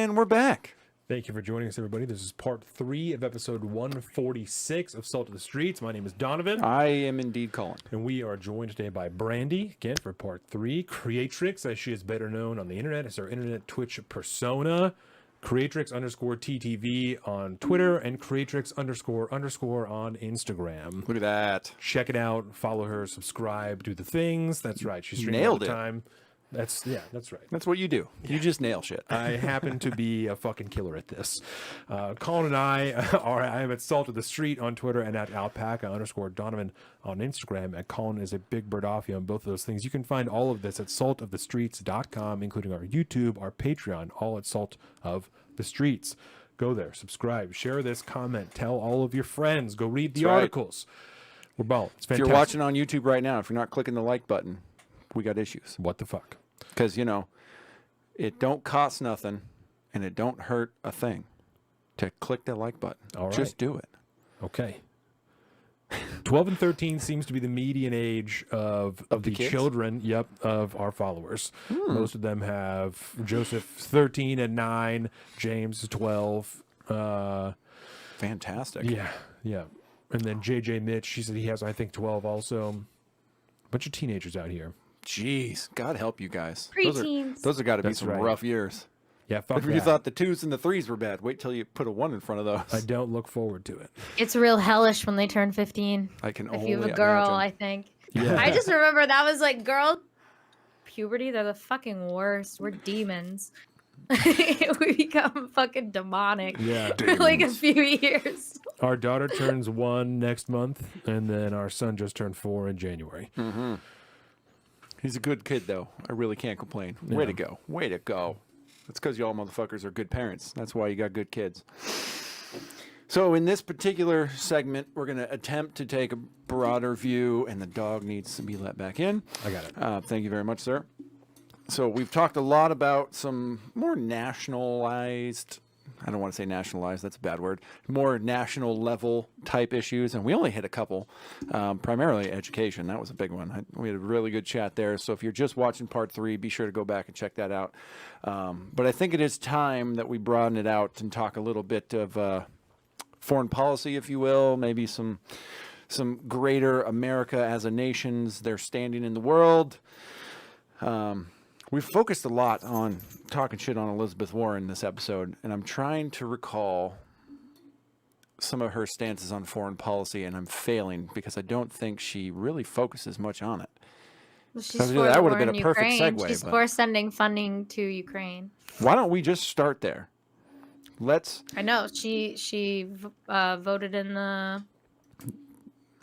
And we're back. Thank you for joining us, everybody. This is part 3 of episode 146 of Salt of the Streets. My name is Donovan. I am indeed Colin. And we are joined today by Brandy, again, for part 3. Creatix, as she is better known on the internet, as her internet Twitch persona. Creatix_TTV on Twitter and Creatix__ on Instagram. Look at that. Check it out. Follow her. Subscribe. Do the things. That's right. She streams all Nailed the it. time. That's right. That's what you do. You just nail shit. I happen to be a fucking killer at this. Colin and I am at Salt of the Street on Twitter and at alpaca_Donovan on Instagram. And Colin is a big birdofia on both of those things. You can find all of this at saltofthestreets.com, including our YouTube, our Patreon, all at Salt of the Streets. Go there, subscribe, share this, comment, tell all of your friends. Go read the articles. We're balling. It's fantastic. If you're watching on YouTube right now, if you're not clicking the like button, we got issues. What the fuck? Because, you know, it don't cost nothing and it don't hurt a thing to click the like button. All right. Just do it. Okay. 12 and 13 seems to be the median age of the kids? children, of our followers. Most of them have Joseph 13 and 9, James 12. Fantastic. Yeah. And then JJ Mitch, she said he has, I think, 12 also. Bunch of teenagers out here. Jeez. God help you guys. Preteens. Those have got to be That's some right. rough years. Yeah, fuck If that. you thought the 2s and the 3s were bad, wait till you put a 1 in front of those. I don't look forward to it. It's real hellish when they turn 15. I can If only you have a girl, imagine. I think. Yeah. I just remember that was like girl puberty. They're the fucking worst. We're demons. We become fucking demonic Yeah. for like a few years. Our daughter turns 1 next month, and then our son just turned 4 in January. Mm-hmm. He's a good kid, though. I really can't complain. Way to go. Way to go. That's because y'all motherfuckers are good parents. That's why you got good kids. So in this particular segment, we're going to attempt to take a broader view, and the dog needs to be let back in. I got it. Thank you very much, sir. So we've talked a lot about some more nationalized, I don't want to say nationalized, that's a bad word, more national level type issues, and we only hit a couple, primarily education. That was a big one. We had a really good chat there, so if you're just watching part 3, be sure to go back and check that out. But I think it is time that we broaden it out and talk a little bit of foreign policy, if you will, maybe some greater America as a nation's, their standing in the world. We've focused a lot on talking shit on Elizabeth Warren this episode, and I'm trying to recall some of her stances on foreign policy, and I'm failing because I don't think she really focuses much on it. Well, So that would have been a perfect segue. She's but for sending funding to Ukraine. why don't we just start there? Let's. I know she voted in the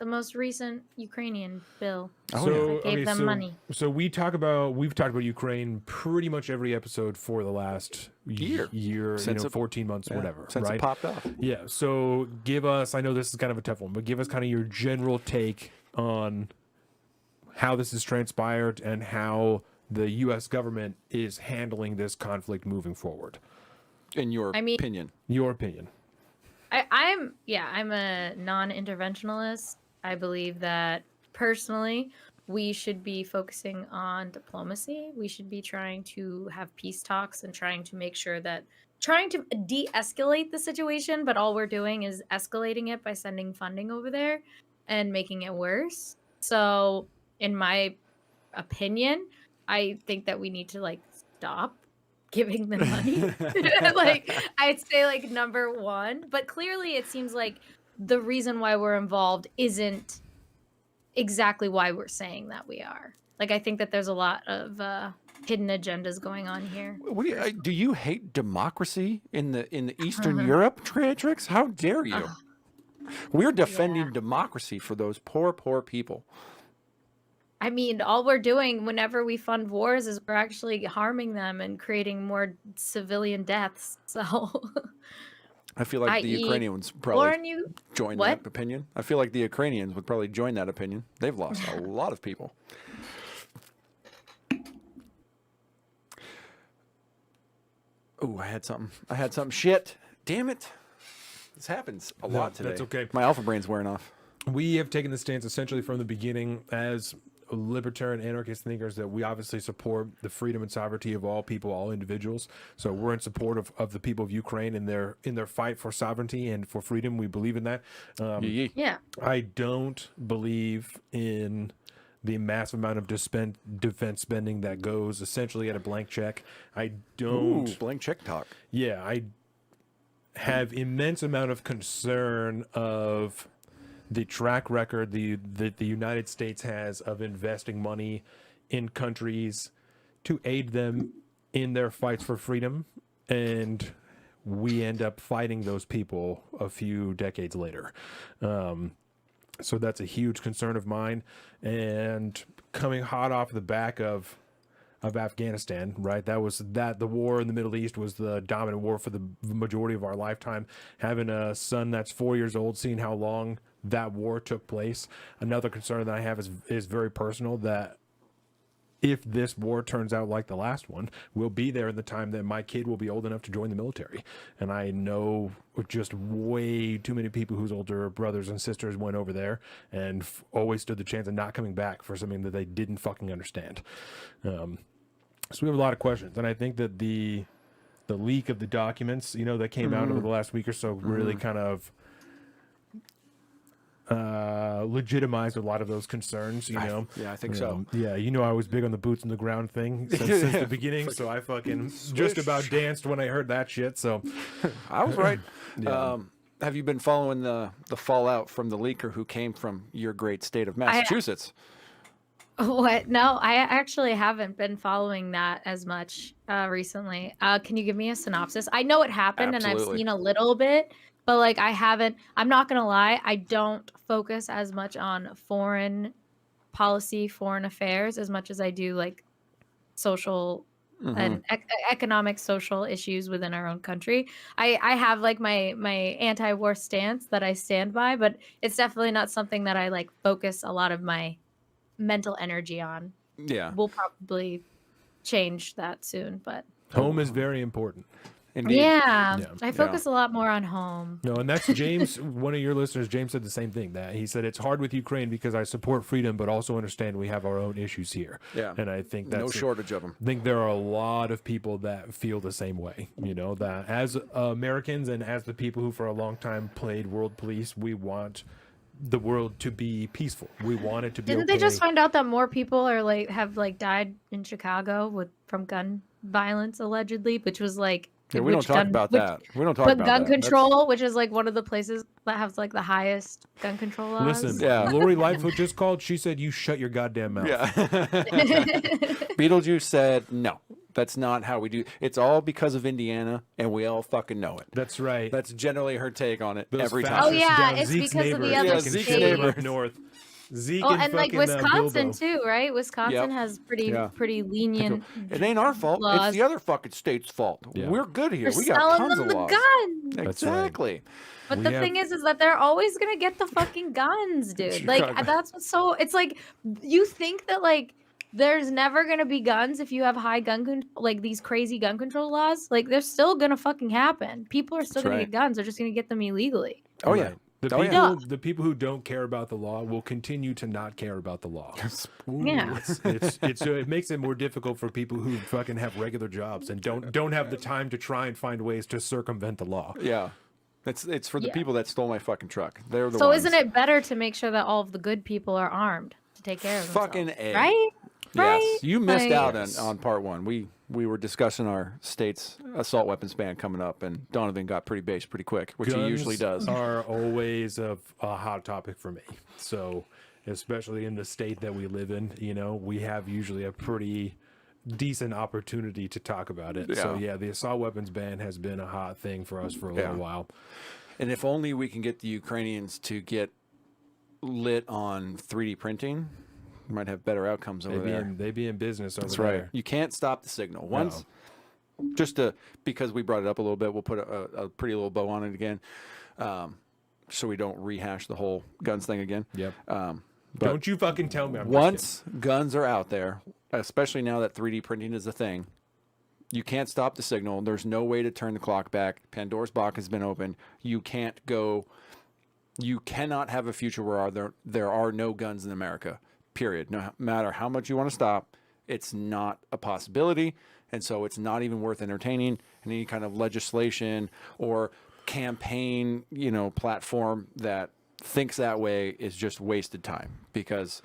most recent Ukrainian bill. Oh, Gave them money. So we've talked about Ukraine pretty much every episode for the last year, Since 14 months, whatever. Since right? it popped off. Yeah. So give us, I know this is kind of a tough one, but give us kind of your general take on how this has transpired and how the U.S. government is handling this conflict moving forward. In your opinion. Your opinion. I'm a non-interventionalist. I believe that personally we should be focusing on diplomacy. We should be trying to have peace talks and trying to de-escalate the situation, but all we're doing is escalating it by sending funding over there and making it worse. So in my opinion, I think that we need to stop giving them money. I'd say number 1, but clearly it seems like the reason why we're involved isn't exactly why we're saying that we are. I think that there's a lot of hidden agendas going on here. Do you hate democracy in the Eastern Europe, Creatix? How dare you? We're defending democracy for those poor people. I mean, all we're doing whenever we fund wars is we're actually harming them and creating more civilian deaths. So I feel like the Ukrainians probably join what? that opinion. I feel like the Ukrainians would probably join that opinion. They've lost a lot of people. Oh, I had something. Shit. Damn it. This happens a lot today. That's okay. My alpha brain's wearing off. We have taken the stance essentially from the beginning as libertarian anarchist thinkers that we obviously support the freedom and sovereignty of all people, all individuals. So we're in support of the people of Ukraine in their fight for sovereignty and for freedom. We believe in that. Yeah. I don't believe in the massive amount of defense spending that goes essentially at a blank check. I don't. Ooh, blank check talk. Yeah, I have immense amount of concern of the track record that the United States has of investing money in countries to aid them in their fights for freedom, and we end up fighting those people a few decades later. So that's a huge concern of mine. And coming hot off the back of Afghanistan, right? The war in the Middle East was the dominant war for the majority of our lifetime. Having a son that's 4 years old, seeing how long that war took place. Another concern that I have is very personal, that if this war turns out like the last one, we'll be there in the time that my kid will be old enough to join the military. And I know just way too many people whose older brothers and sisters went over there and always stood the chance of not coming back for something that they didn't fucking understand. So we have a lot of questions, and I think that the leak of the documents, that came out over the last week or so, really kind of legitimized a lot of those concerns. Yeah, I think so. Yeah, I was big on the boots on the ground thing since the beginning, so I fucking just about danced when I heard that shit. So I was right. Yeah. Have you been following the fallout from the leaker who came from your great state of Massachusetts? What? No, I actually haven't been following that as much recently. Can you give me a synopsis? I know it happened and I've Absolutely. seen a little bit, but like I haven't, I'm not going to lie, I don't focus as much on foreign policy, foreign affairs as much as I do like social and economic, social issues within our own country. I have like my anti-war stance that I stand by, but it's definitely not something that I like focus a lot of my mental energy on. Yeah. We'll probably change that soon, but home is very important. Indeed. yeah, Yeah. I focus a lot more on home. No, and that's James, one of your listeners. James said the same thing, that he said it's hard with Ukraine because I support freedom, but also understand we have our own issues here. Yeah. And I think that's No shortage of them. I think there are a lot of people that feel the same way, that as Americans and as the people who for a long time played world police, we want the world to be peaceful. We want it to be Didn't they just find out that more people are like have like died in Chicago from gun violence allegedly, which was like Yeah, we don't talk about that. We don't talk but about gun that. control, which is like one of the places that has like the highest gun control laws. Listen, Yeah. Lori Lightfoot just called. She said, "You shut your goddamn mouth." Yeah. Beetlejuice said, no, that's not how we do. It's all because of Indiana, and we all fucking know it. That's right. That's generally her take on it Those every time. Oh, yeah, down it's Zeke's because of the neighbors, other fucking Zeke's shit him neighbors. up north. Zeke Oh, and and like fucking, Wisconsin Bilbo. too, right? Wisconsin Yep. has pretty Yeah. pretty lenient. It ain't our fault. laws. It's the other fucking state's fault. Yeah. We're good here. They're We got selling tons them of the laws. gun. That's right. Exactly. But We the have- thing is that they're always gonna get the fucking guns, dude. Like Chicago. that's what's so. It's like you think that like there's never gonna be guns if you have high like these crazy gun control laws. Like they're still gonna fucking happen. People are still That's gonna right. get guns. They're just gonna get them illegally. Oh, yeah. Right. The Oh, people, yeah. the people who don't care about the law will continue to not care about the law. Yeah. It makes it more difficult for people who fucking have regular jobs and don't have the time to try and find ways to circumvent the law. Yeah. It's for the Yeah. people that stole my fucking truck. They're the So ones. isn't it better to make sure that all of the good people are armed to take care of themselves? Fucking A. Right? Right? Yes. You missed Like- out Yes. on part one. We were discussing our state's assault weapons ban coming up, and Donovan got pretty based pretty quick, which he usually does. Are always a hot topic for me. So, especially in the state that we live in, we have usually a pretty decent opportunity to talk about it. So Yeah. yeah, the assault weapons ban has been a hot thing for us for a Yeah. little while. And if only we can get the Ukrainians to get lit on 3D printing, we might have better outcomes over there. They be in business over That's right. there. You can't stop the signal. Once, because we brought it up a little bit, we'll put a pretty little bow on it again, so we don't rehash the whole guns thing again. Yep. But Don't you fucking tell me. I'm just once guns are out there, especially now that 3D printing is a thing, you can't stop the signal. There's no way to turn the clock back. Pandora's box has been opened. You can't go. You cannot have a future where there are no guns in America. period. No matter how much you want to stop, it's not a possibility. And so it's not even worth entertaining. And any kind of legislation or campaign, platform that thinks that way is just wasted time, because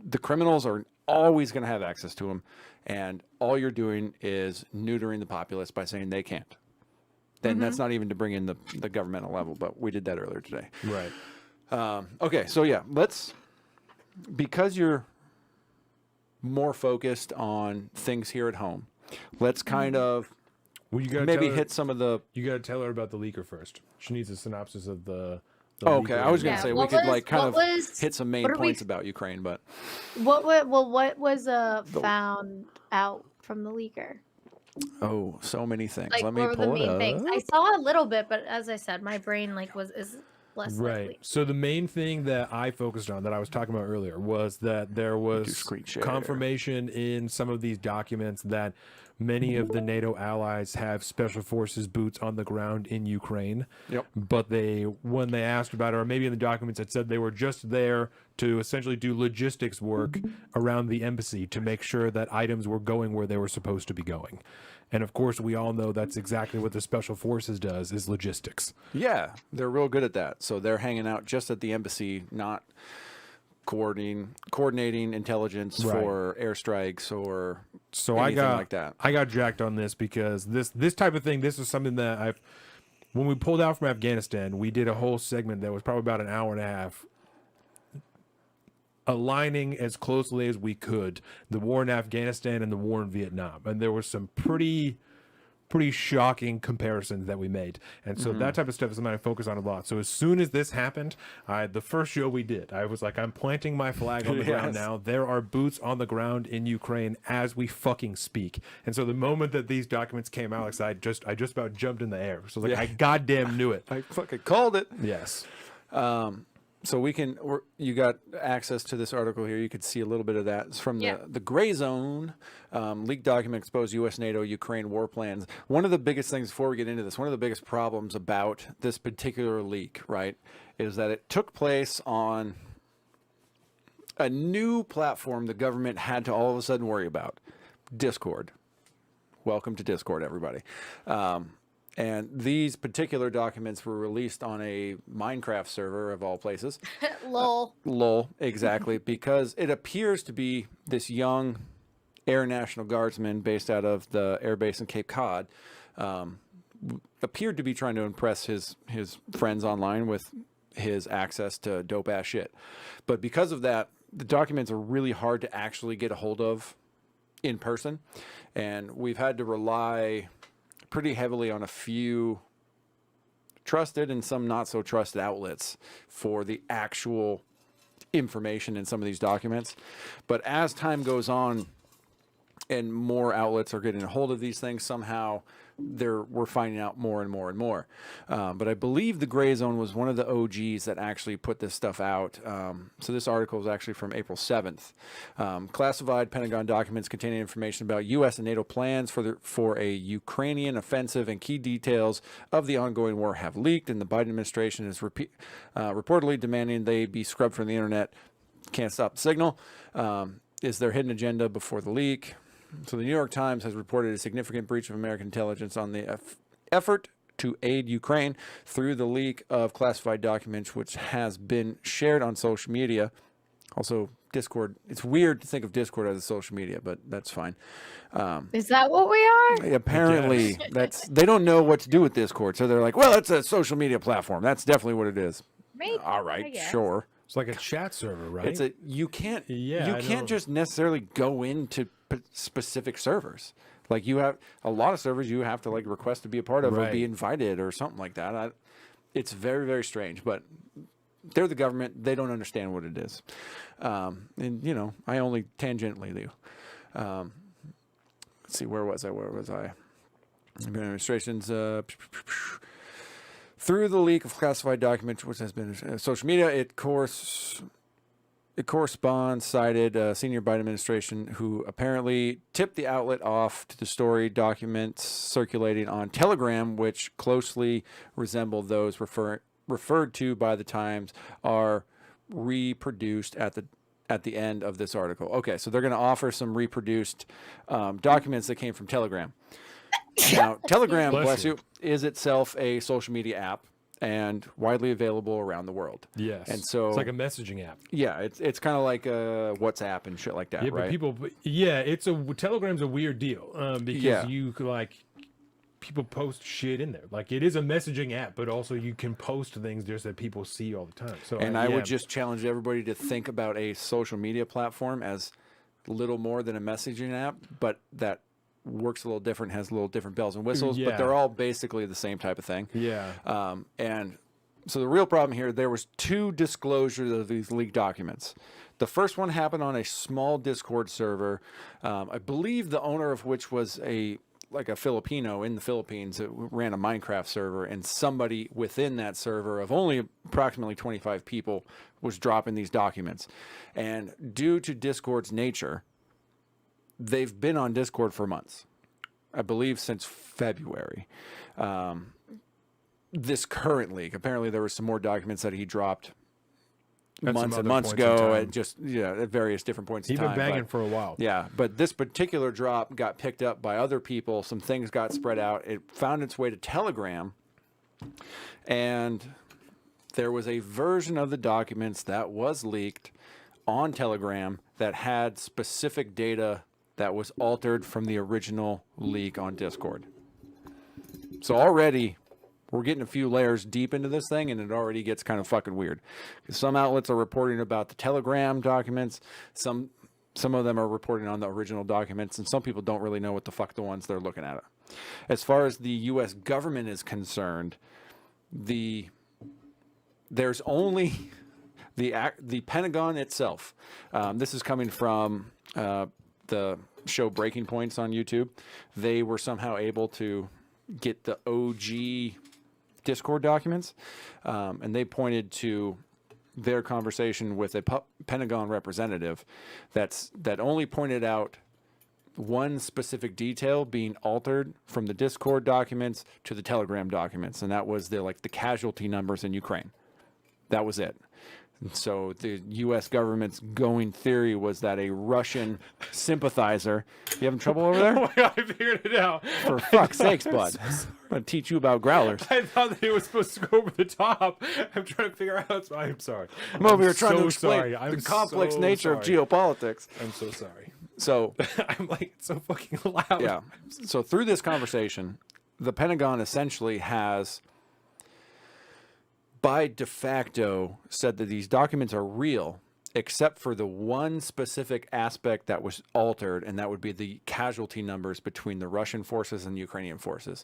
the criminals are always going to have access to them. And all you're doing is neutering the populace by saying they can't. Then that's not even to bring in the governmental level, but we did that earlier today. Right. Okay, so yeah, because you're more focused on things here at home, let's kind of Well, you gotta maybe tell her, hit some of the. You got to tell her about the leaker first. She needs a synopsis of the Okay, leaker. I was going to Yeah, say we what could was- hit some main what are we- points about Ukraine, but What was found out from the leaker? so many things. Like, Let me what were the pull it main up. things? I saw a little bit, but as I said, my brain is less Right. likely. So the main thing that I focused on that I was talking about earlier was that there was screen share. confirmation in some of these documents that many of the NATO allies have special forces boots on the ground in Ukraine. Yep. But when they asked about it, or maybe in the documents it said they were just there to essentially do logistics work around the embassy to make sure that items were going where they were supposed to be going. And of course, we all know that's exactly what the special forces does, is logistics. Yeah, they're real good at that. So they're hanging out just at the embassy, not coordinating intelligence Right. for airstrikes or So anything like that. I got jacked on this because this type of thing, this is something that when we pulled out from Afghanistan, we did a whole segment that was probably about an hour and a half, aligning as closely as we could the war in Afghanistan and the war in Vietnam. And there were some pretty shocking comparisons that we made. And so that type of stuff is something I focus on a lot. So as soon as this happened, the first show we did, I was like, I'm planting my flag on the ground Yes. now. There are boots on the ground in Ukraine as we fucking speak. And so the moment that these documents came out, like I just about jumped in the air. So like, I goddamn knew it. I fucking called it. Yes. So you got access to this article here. You could see a little bit of that. It's from the Gray Zone. Leaked document exposed U.S. NATO Ukraine war plans. One of the biggest things, before we get into this, one of the biggest problems about this particular leak, right, is that it took place on a new platform the government had to all of a sudden worry about: Discord. Welcome to Discord, everybody. And these particular documents were released on a Minecraft server, of all places. Lol. Exactly, because it appears to be this young Air National Guardsman based out of the air base in Cape Cod, appeared to be trying to impress his friends online with his access to dope-ass shit. But because of that, the documents are really hard to actually get a hold of in person, and we've had to rely pretty heavily on a few trusted and some not so trusted outlets for the actual information in some of these documents. But as time goes on and more outlets are getting a hold of these things, somehow we're finding out more and more and more. But I believe the Gray Zone was one of the OGs that actually put this stuff out. So this article is actually from April 7th. Classified Pentagon documents containing information about U.S. and NATO plans for a Ukrainian offensive and key details of the ongoing war have leaked, and the Biden administration is reportedly demanding they be scrubbed from the internet. Can't stop the signal. Is their hidden agenda before the leak? So the New York Times has reported a significant breach of American intelligence on the effort to aid Ukraine through the leak of classified documents, which has been shared on social media. Also, Discord. It's weird to think of Discord as a social media, but that's fine. Is that what we are? Apparently, they don't know what to do with Discord, so they're like, "Well, it's a social media platform. That's definitely what it is." Maybe. All I right, guess. sure. It's like a chat server, right? You can't Yeah, I can't know. just necessarily go into specific servers. Like, you have a lot of servers you have to like request to be a part of or Right. be invited or something like that. It's very, very strange, but they're the government. They don't understand what it is. And I only tangentially do. Let's see, where was I? Administration's through the leak of classified documents, which has been social media, it corresponds, cited a senior Biden administration who apparently tipped the outlet off to the story. Documents circulating on Telegram, which closely resemble those referred to by the Times, are reproduced at at the end of this article. Okay, so they're going to offer some reproduced documents that came from Telegram. Now, Telegram, bless you, is itself a social media app and widely available around the world. Yes. And so it's like a messaging app. Yeah, it's kind of like WhatsApp and shit like that, Yeah, right? but Telegram's a weird deal because you like people post shit in there. Like it is a messaging app, but also you can post things just that people see all the time. So I would just challenge everybody to think about a social media platform as little more than a messaging app, but that works a little different, has a little different bells and whistles, but they're all basically the same type of thing. Yeah. And so the real problem here, there was 2 disclosures of these leaked documents. The first one happened on a small Discord server, I believe the owner of which was a Filipino in the Philippines that ran a Minecraft server, and somebody within that server of only approximately 25 people was dropping these documents. And due to Discord's nature, they've been on Discord for months, I believe since February. This current leak, apparently there were some more documents that he dropped months and months ago at at various different points in time. He's been banging for a while. Yeah, but this particular drop got picked up by other people. Some things got spread out. It found its way to Telegram, and there was a version of the documents that was leaked on Telegram that had specific data that was altered from the original leak on Discord. So already we're getting a few layers deep into this thing, and it already gets kind of fucking weird. Some outlets are reporting about the Telegram documents. Some of them are reporting on the original documents, and some people don't really know what the fuck the ones they're looking at. As far as the U.S. government is concerned, there's only the Pentagon itself. This is coming from the show Breaking Points on YouTube. They were somehow able to get the OG Discord documents, and they pointed to their conversation with a Pentagon representative that only pointed out one specific detail being altered from the Discord documents to the Telegram documents, and that was the casualty numbers in Ukraine. That was it. And so the U.S. government's going theory was that a Russian sympathizer. You having trouble over there? Oh my God, I figured it out. For fuck's sakes, bud. I'm going to teach you about growlers. I thought that it was supposed to go over the top. I'm trying to figure out. I'm sorry. I'm over here trying to explain sorry. the complex nature of sorry. geopolitics. I'm so sorry. So I'm like, it's so fucking loud. yeah. So through this conversation, the Pentagon essentially has, by de facto, said that these documents are real, except for the one specific aspect that was altered, and that would be the casualty numbers between the Russian forces and the Ukrainian forces.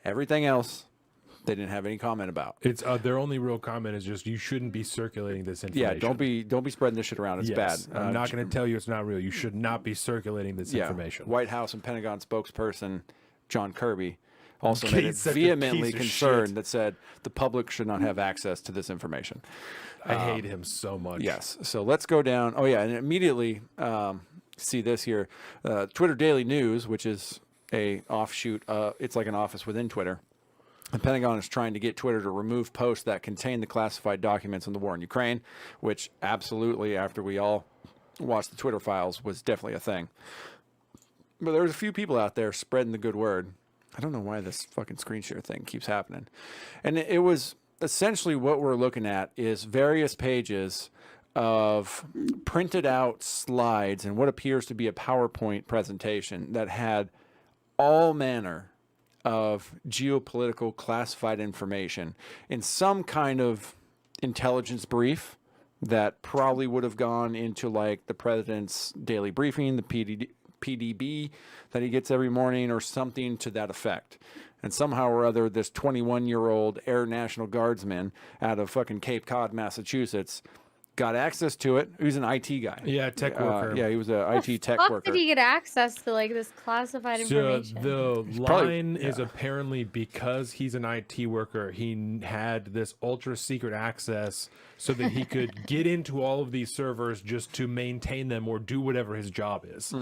Everything else, they didn't have any comment about. It's their only real comment is just you shouldn't be circulating this information. Yeah, don't be spreading this shit around. It's bad. I'm not going to tell you it's not real. You should not be circulating this information. White House and Pentagon spokesperson John Kirby also made it He's such a vehemently piece of concerned shit. that said the public should not have access to this information. I hate him so much. Yes. So let's go down. Oh, yeah. And immediately see this here. Twitter Daily News, which is a offshoot. It's like an office within Twitter. The Pentagon is trying to get Twitter to remove posts that contain the classified documents on the war in Ukraine, which absolutely, after we all watched the Twitter files, was definitely a thing. But there's a few people out there spreading the good word. I don't know why this fucking screen share thing keeps happening. And it was essentially what we're looking at is various pages of printed out slides and what appears to be a PowerPoint presentation that had all manner of geopolitical classified information in some kind of intelligence brief that probably would have gone into like the president's daily briefing, the PDB that he gets every morning, or something to that effect. And somehow or other, this 21-year-old Air National Guardsman out of fucking Cape Cod, Massachusetts, got access to it. He was an IT guy. Yeah, tech worker. Yeah, he was an IT tech How worker. did he get access to like this classified information? So the probably- line is apparently because he's an IT worker, he had this ultra secret access so that he could get into all of these servers just to maintain them or do whatever his job is.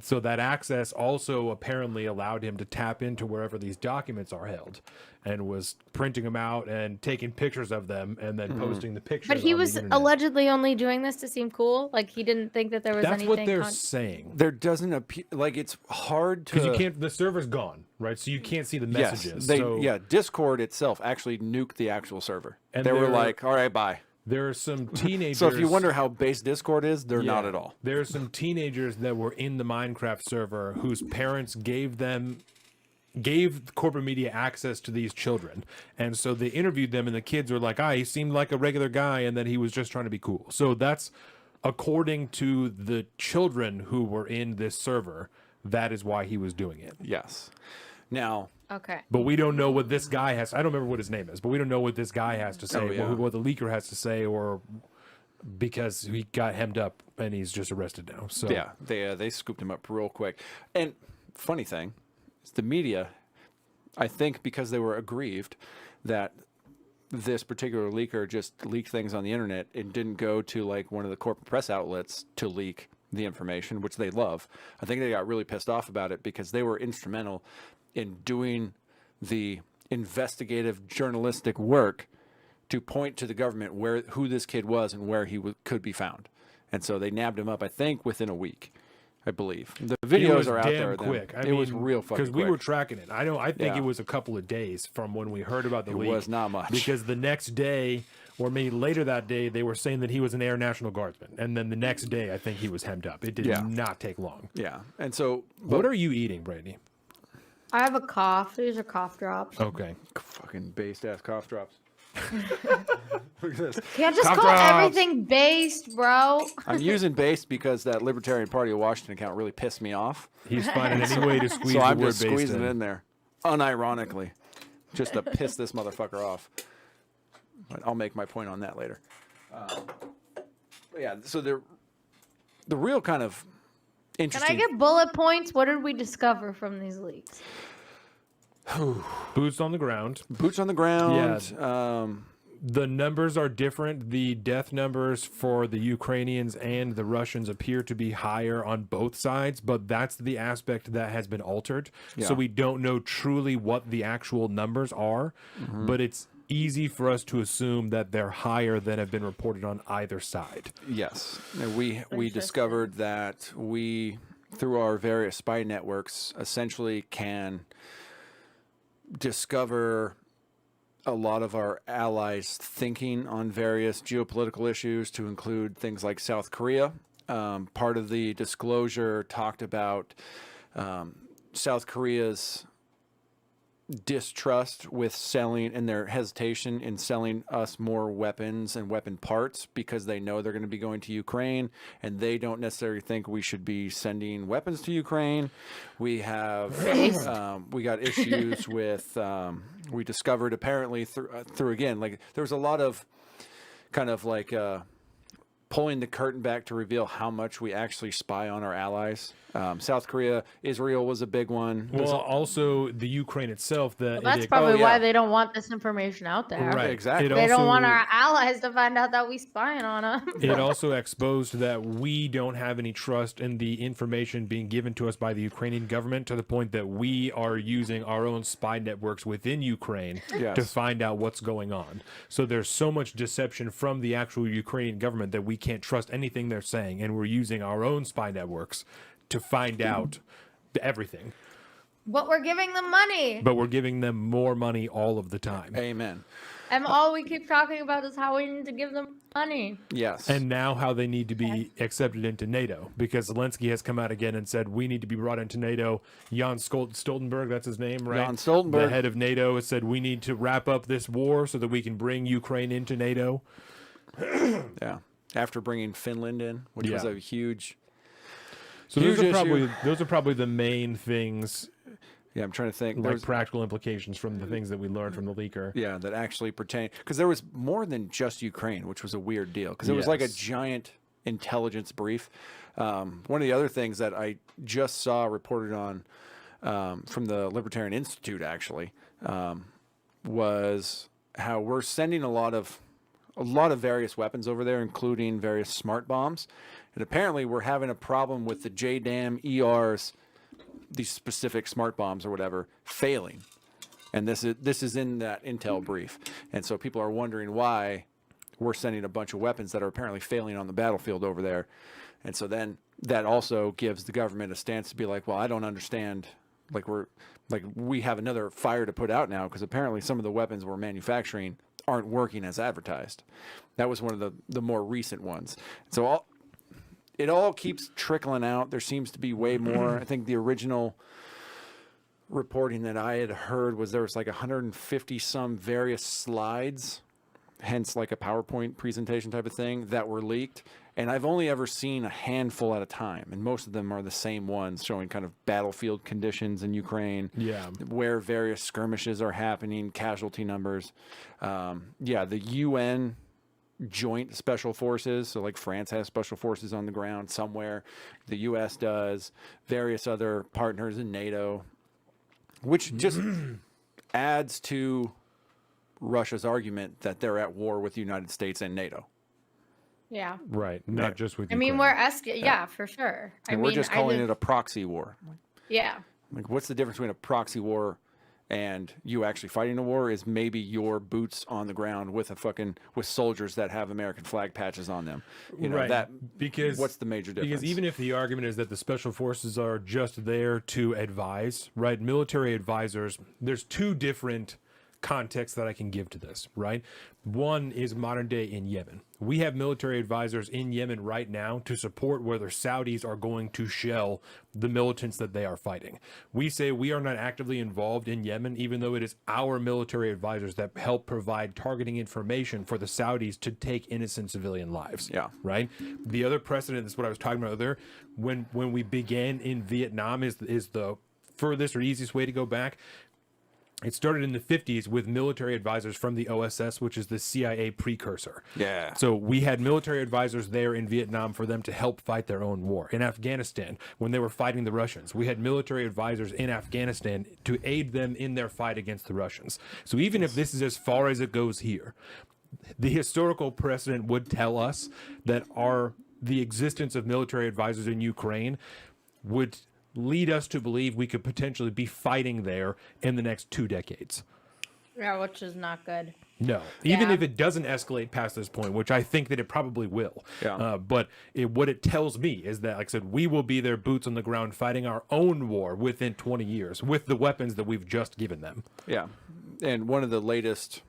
So that access also apparently allowed him to tap into wherever these documents are held, and was printing them out and taking pictures of them and then posting the pictures. But he on was the internet. allegedly secretly only doing this to seem cool? Like he didn't think that there was That's anything. what they're saying. There doesn't appear like it's hard to Because you can't. The server's gone, right? So you can't see the messages. Yes, Discord itself actually nuked the actual server. And they were they're- like, "All right, bye." There are some teenagers. So if you wonder how base Discord is, they're not Yeah. at all. There are some teenagers that were in the Minecraft server whose parents gave corporate media access to these children. And so they interviewed them and the kids were like, he seemed like a regular guy and that he was just trying to be cool. So that's according to the children who were in this server, that is why he was doing it. Yes. Now, Okay. But we don't know what this guy has. I don't remember what his name is, but we don't know what this guy has to say, yeah. what the leaker has to say, or because he got hemmed up and he's just arrested now. So yeah, they scooped him up real quick. And funny thing is the media, I think because they were aggrieved that this particular leaker just leaked things on the internet and didn't go to like one of the corporate press outlets to leak the information, which they love. I think they got really pissed off about it because they were instrumental in doing the investigative journalistic work to point to the government who this kid was and where he could be found. And so they nabbed him up, I think, within a week, I believe. The videos are out there. Quick. It was real fucking quick. Because we were tracking it. I think Yeah. it was a couple of days from when we heard about the leak. It was not much. Because the next day, or maybe later that day, they were saying that he was an Air National Guardsman. And then the next day, I think he was hemmed up. It did not take long. Yeah. And so... What are you eating, Brady? I have a cough. These are cough drops. Okay. Fucking based-ass cough drops. Look at this. Can't just Cough call drops. everything based, bro. I'm using based because that Libertarian Party of Washington account really pissed me off. He's finding any way to squeeze So the I'm word just based squeezing it in there, unironically, just to piss this motherfucker off. But I'll make my point on that later. But yeah, so the real kind of Can interesting... I get bullet points? What did we discover from these leaks? Boots on the ground. Boots on the ground. The numbers are different. The death numbers for the Ukrainians and the Russians appear to be higher on both sides, but that's the aspect that has been altered. Yeah. So we don't know truly what the actual numbers are, but it's easy for us to assume that they're higher than have been reported on either side. Yes. And we discovered that we, through our various spy networks, essentially can discover a lot of our allies' thinking on various geopolitical issues, to include things like South Korea. Part of the disclosure talked about South Korea's distrust with selling and their hesitation in selling us more weapons and weapon parts because they know they're going to be going to Ukraine and they don't necessarily think we should be sending weapons to Ukraine. We have we got issues with we discovered apparently through again, like there was a lot of kind of like pulling the curtain back to reveal how much we actually spy on our allies. South Korea, Israel was a big one. Well, also the Ukraine itself. That's probably why they don't want this information out there. Right. Exactly. It They don't want also- our allies to find out that we spying on them. It also exposed that we don't have any trust in the information being given to us by the Ukrainian government, to the point that we are using our own spy networks within Ukraine Yes. to find out what's going on. So there's so much deception from the actual Ukrainian government that we can't trust anything they're saying, and we're using our own spy networks to find out everything. But we're giving them money. But we're giving them more money all of the time. Amen. And all we keep talking about is how we need to give them money. Yes. And now how they need to be accepted into NATO, because Zelensky has come out again and said we need to be brought into NATO. Jan Stoltenberg, that's his name, right? Jan Stoltenberg. The head of NATO, has said we need to wrap up this war so that we can bring Ukraine into NATO. Yeah. After bringing Finland in, which was Yeah. a huge... So Huge those are probably the main things, Yeah, I'm trying to think. like There's, practical implications from the things that we learned from the leaker. yeah, that actually pertain, because there was more than just Ukraine, which was a weird deal, because it was like a Yes. giant intelligence brief. One of the other things that I just saw reported on from the Libertarian Institute actually was how we're sending a lot of various weapons over there, including various smart bombs, and apparently we're having a problem with the JDAM ERs, these specific smart bombs or whatever, failing. And this is in that intel brief. And so people are wondering why we're sending a bunch of weapons that are apparently failing on the battlefield over there. And so then that also gives the government a stance to be like, well, I don't understand. Like we have another fire to put out now because apparently some of the weapons we're manufacturing aren't working as advertised. That was one of the more recent ones. So it all keeps trickling out. There seems to be way more. I think the original reporting that I had heard was there was like 150 some various slides, hence like a PowerPoint presentation type of thing, that were leaked. And I've only ever seen a handful at a time, and most of them are the same ones showing kind of battlefield conditions in Ukraine, where various skirmishes are happening, casualty numbers. The UN joint special forces, so like France has special forces on the ground somewhere, the US does, various other partners in NATO, which just adds to Russia's argument that they're at war with the United States and NATO. Yeah. Right. Not just with I mean, Ukraine. yeah, for sure. And we're just calling it a proxy war. Yeah. Like, what's the difference between a proxy war and you actually fighting a war? Is maybe your boots on the ground with with soldiers that have American flag patches on them. You know, because what's the major difference? Because even if the argument is that the special forces are just there to advise, right? Military advisors, there's two different context that I can give to this, right? One is modern day in Yemen. We have military advisors in Yemen right now to support whether Saudis are going to shell the militants that they are fighting. We say we are not actively involved in Yemen, even though it is our military advisors that help provide targeting information for the Saudis to take innocent civilian lives. Yeah. Right? The other precedent is what I was talking about earlier. When we began in Vietnam is the furthest or easiest way to go back. It started in the 50s with military advisors from the OSS, which is the CIA precursor. Yeah. So we had military advisors there in Vietnam for them to help fight their own war. In Afghanistan, when they were fighting the Russians, we had military advisors in Afghanistan to aid them in their fight against the Russians. So even if this is as far as it goes here, the historical precedent would tell us that the existence of military advisors in Ukraine would lead us to believe we could potentially be fighting there in the next 2 decades. Yeah, which is not good. No, even if it doesn't escalate past this point, which I think that it probably will. Yeah. But what it tells me is that, like I said, we will be there boots on the ground fighting our own war within 20 years with the weapons that we've just given them. Yeah. And one of the latest,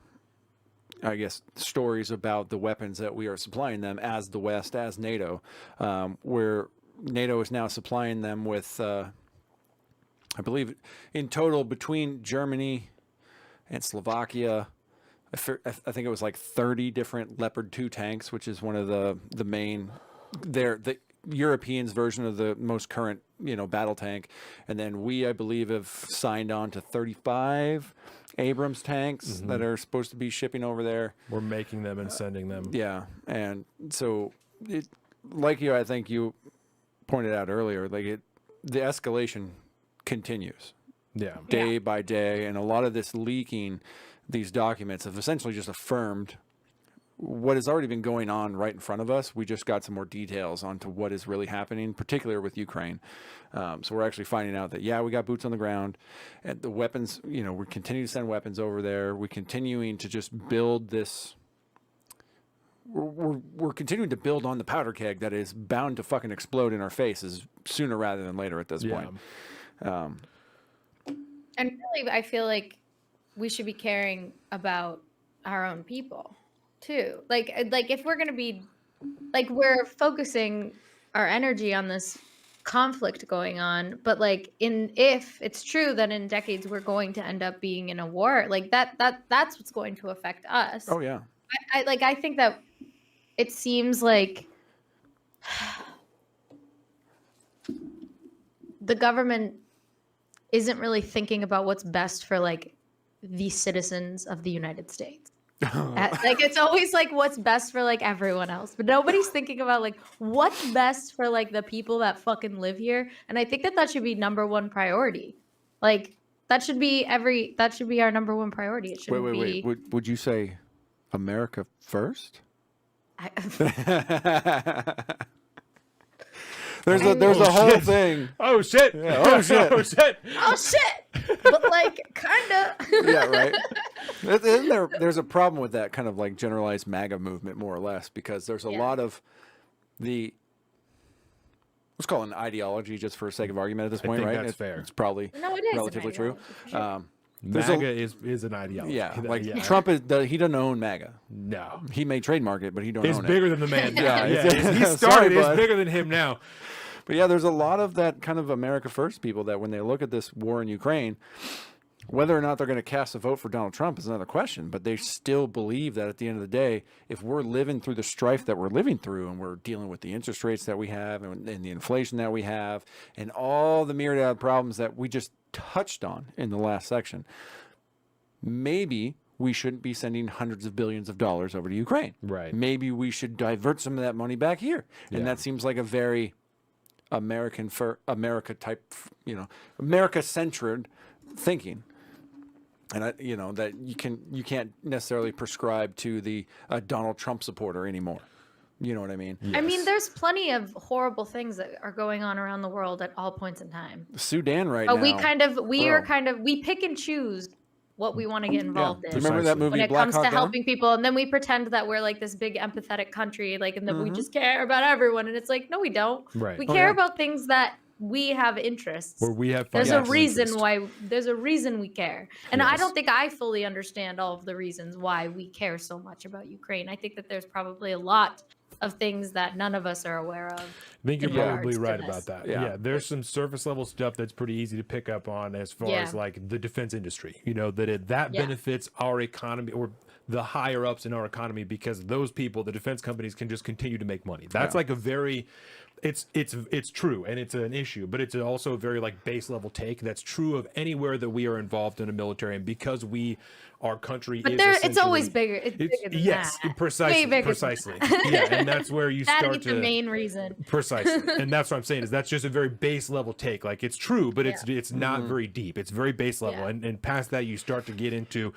I guess, stories about the weapons that we are supplying them as the West, as NATO, where NATO is now supplying them with, I believe, in total between Germany and Slovakia, I think it was like 30 different Leopard 2 tanks, which is one of the main, the Europeans' version of the most current, battle tank. And then we, I believe, have signed on to 35 Abrams tanks that are supposed to be shipping over there. We're making them and sending them. Yeah. And so, I think you pointed out earlier, the escalation continues day by day, and a lot of this leaking, these documents have essentially just affirmed what has already been going on right in front of us. We just got some more details onto what is really happening, particularly with Ukraine. So we're actually finding out that we got boots on the ground, and the weapons, we continue to send weapons over there. We're continuing to just build this. We're continuing to build on the powder keg that is bound to fucking explode in our faces sooner rather than later at this point. And really, I feel like we should be caring about our own people too. Like if we're going to be, we're focusing our energy on this conflict going on, but if it's true that in decades we're going to end up being in a war, that's what's going to affect us. Oh yeah. I think that it seems like the government isn't really thinking about what's best for the citizens of the United States. It's always what's best for everyone else, but nobody's thinking about what's best for the people that fucking live here. And I think that should be number one priority. That should be our number one priority. It shouldn't be. Wait. Would you say America first? There's a whole thing. Oh shit! Yeah, oh shit! Oh shit! Oh shit! But kinda. Yeah, right. Isn't there's a problem with that kind of like generalized MAGA movement, more or less, because there's a lot of the, let's call it an ideology just for sake of argument at this point, think right? that's fair. It's probably No, it is an relatively true. ideology, for sure. There's MAGA is an ideology. Yeah, like Yeah. Trump he doesn't own MAGA. No. He may trademark it, but he don't It's own bigger it. than the man. Yeah, yeah. it's- He sorry, started. It's bud. bigger than him now. But yeah, there's a lot of that kind of America First people that when they look at this war in Ukraine, whether or not they're going to cast a vote for Donald Trump is another question, but they still believe that at the end of the day, if we're living through the strife that we're living through and we're dealing with the interest rates that we have and the inflation that we have and all the myriad of problems that we just touched on in the last section, maybe we shouldn't be sending hundreds of billions of dollars over to Ukraine. Right. Maybe we should divert some of that money back here. And that seems like a very America type, America centered thinking. And that you can't necessarily prescribe to the Donald Trump supporter anymore. You know what I mean? I mean, there's plenty of horrible things that are going on around the world at all points in time. Sudan right But now. we pick and choose what we want to get involved in. Do you remember that movie When it Black comes Hawk to Down? helping people, and then we pretend that we're like this big empathetic country, like, and that we just care about everyone, and it's like, no, we don't. Right. We Oh, care yeah. about things that we have interests. Where we have There's a financial reason interest. why. There's a reason we care, and I Yes. don't think I fully understand all of the reasons why we care so much about Ukraine. I think that there's probably a lot of things that none of us are aware of. I think you're in probably regards to right this. about that. Yeah. Yeah. There's some surface level stuff that's pretty easy to pick up on as far as like the defense industry. That benefits our economy or the higher ups in our economy because those people, the defense companies, can just continue to make money. That's like a very it's true and it's an issue, but it's also a very like base level take that's true of anywhere that we are involved in a military, and because our country But is it's always essentially- bigger. It's bigger than yes, that. precisely, Way bigger than precisely. Yeah, and that's where you That start is to the main reason. precisely, and that's what I'm saying is that's just a very base level take. Like it's true, but it's not very deep. It's very base level, Yeah. and past that you start to get into.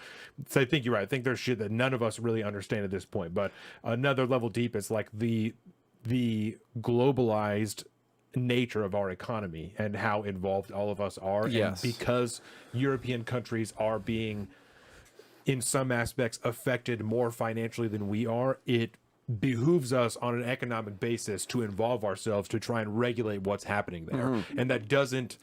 So I think you're right. I think there's shit that none of us really understand at this point. But another level deep is like the globalized nature of our economy and how involved all of us are. Yes. And because European countries are being in some aspects affected more financially than we are, it behooves us on an economic basis to involve ourselves to try and regulate what's happening there. And that doesn't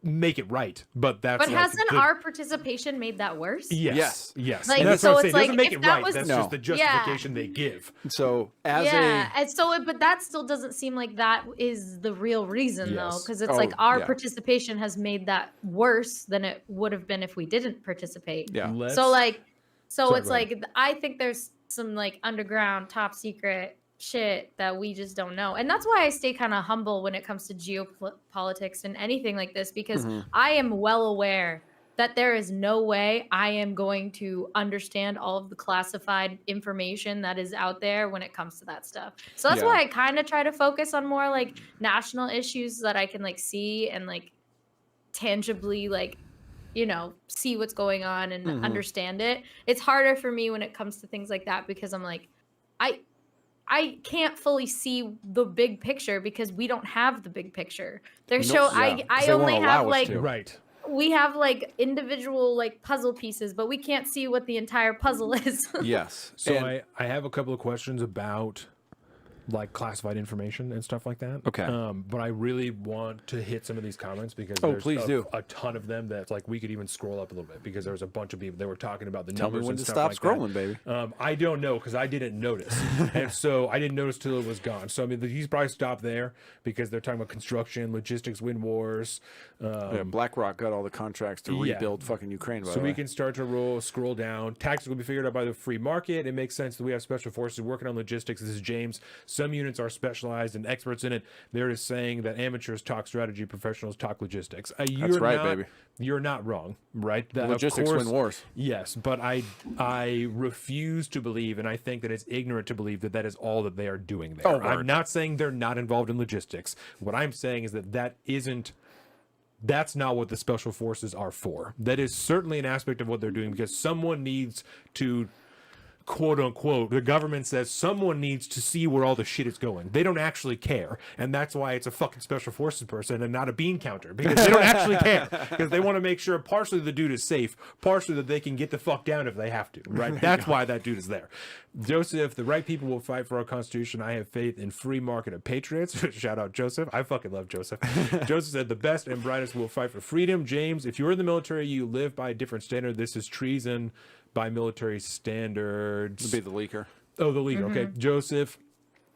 make it right, but that's But like hasn't the- our participation made that worse? yes Like, And that's so what I'm it's saying. It doesn't like, make if it that right. was- That's No. just the justification they give. So as And so, but that still doesn't seem like that is the real reason, though, Yes. because it's Oh, like our yeah. participation has made that worse than it would have been if we didn't participate. Yeah. Let's- So Sorry, it's go ahead. like I think there's some like underground, top secret shit that we just don't know, and that's why I stay kind of humble when it comes to geopolitics and anything like this, because I am well aware that there is no way I am going to understand all of the classified information that is out there when it comes to that stuff. So that's Yeah. why I kind of try to focus on more like national issues that I can like see and like tangibly like see what's going on and understand it. It's harder for me when it comes to things like that because I'm like I can't fully see the big picture because we don't have the big picture. There's No, I yeah, 'cause I they won't only allow have us like to. Right. we have like individual like puzzle pieces, but we can't see what the entire puzzle is. yes. So And- I have a couple of questions about like classified information and stuff like that. Okay. But I really want to hit some of these comments because Oh, there's please do. a ton of them that's like we could even scroll up a little bit because there was a bunch of people that were talking about the Tell me numbers when and to stuff stop like scrolling, that. baby. I don't know because I didn't notice, and so I didn't notice till it was gone. So I mean, he's probably stopped there because they're talking about construction, logistics, wind wars. Yeah, BlackRock got all the contracts to yeah. rebuild fucking Ukraine. By So the we way. can start to scroll down. Tactics will be figured out by the free market. It makes sense that we have special forces working on logistics. This is James. Some units are specialized and experts in it. They're just saying that amateurs talk strategy, professionals talk logistics. You're right, not, baby. You're not wrong, right? That, of Logistics course- win wars. Yes, but I refuse to believe, and I think that it's ignorant to believe that that is all that they are doing there. Oh, I'm word. not saying they're not involved in logistics. What I'm saying is that's not what the special forces are for. That is certainly an aspect of what they're doing because someone needs to quote unquote, the government says someone needs to see where all the shit is going. They don't actually care. And that's why it's a fucking special forces person and not a bean counter, because they don't actually care. Because they want to make sure partially the dude is safe, partially that they can get the fuck down if they have to, right? That's why that dude is there. Joseph, the right people will fight for our Constitution. I have faith in free market of patriots. Shout out Joseph. I fucking love Joseph. Joseph said the best and brightest will fight for freedom. James, if you're in the military, you live by a different standard. This is treason by military standards. To be the leaker. Oh, the leaker. Okay. Joseph,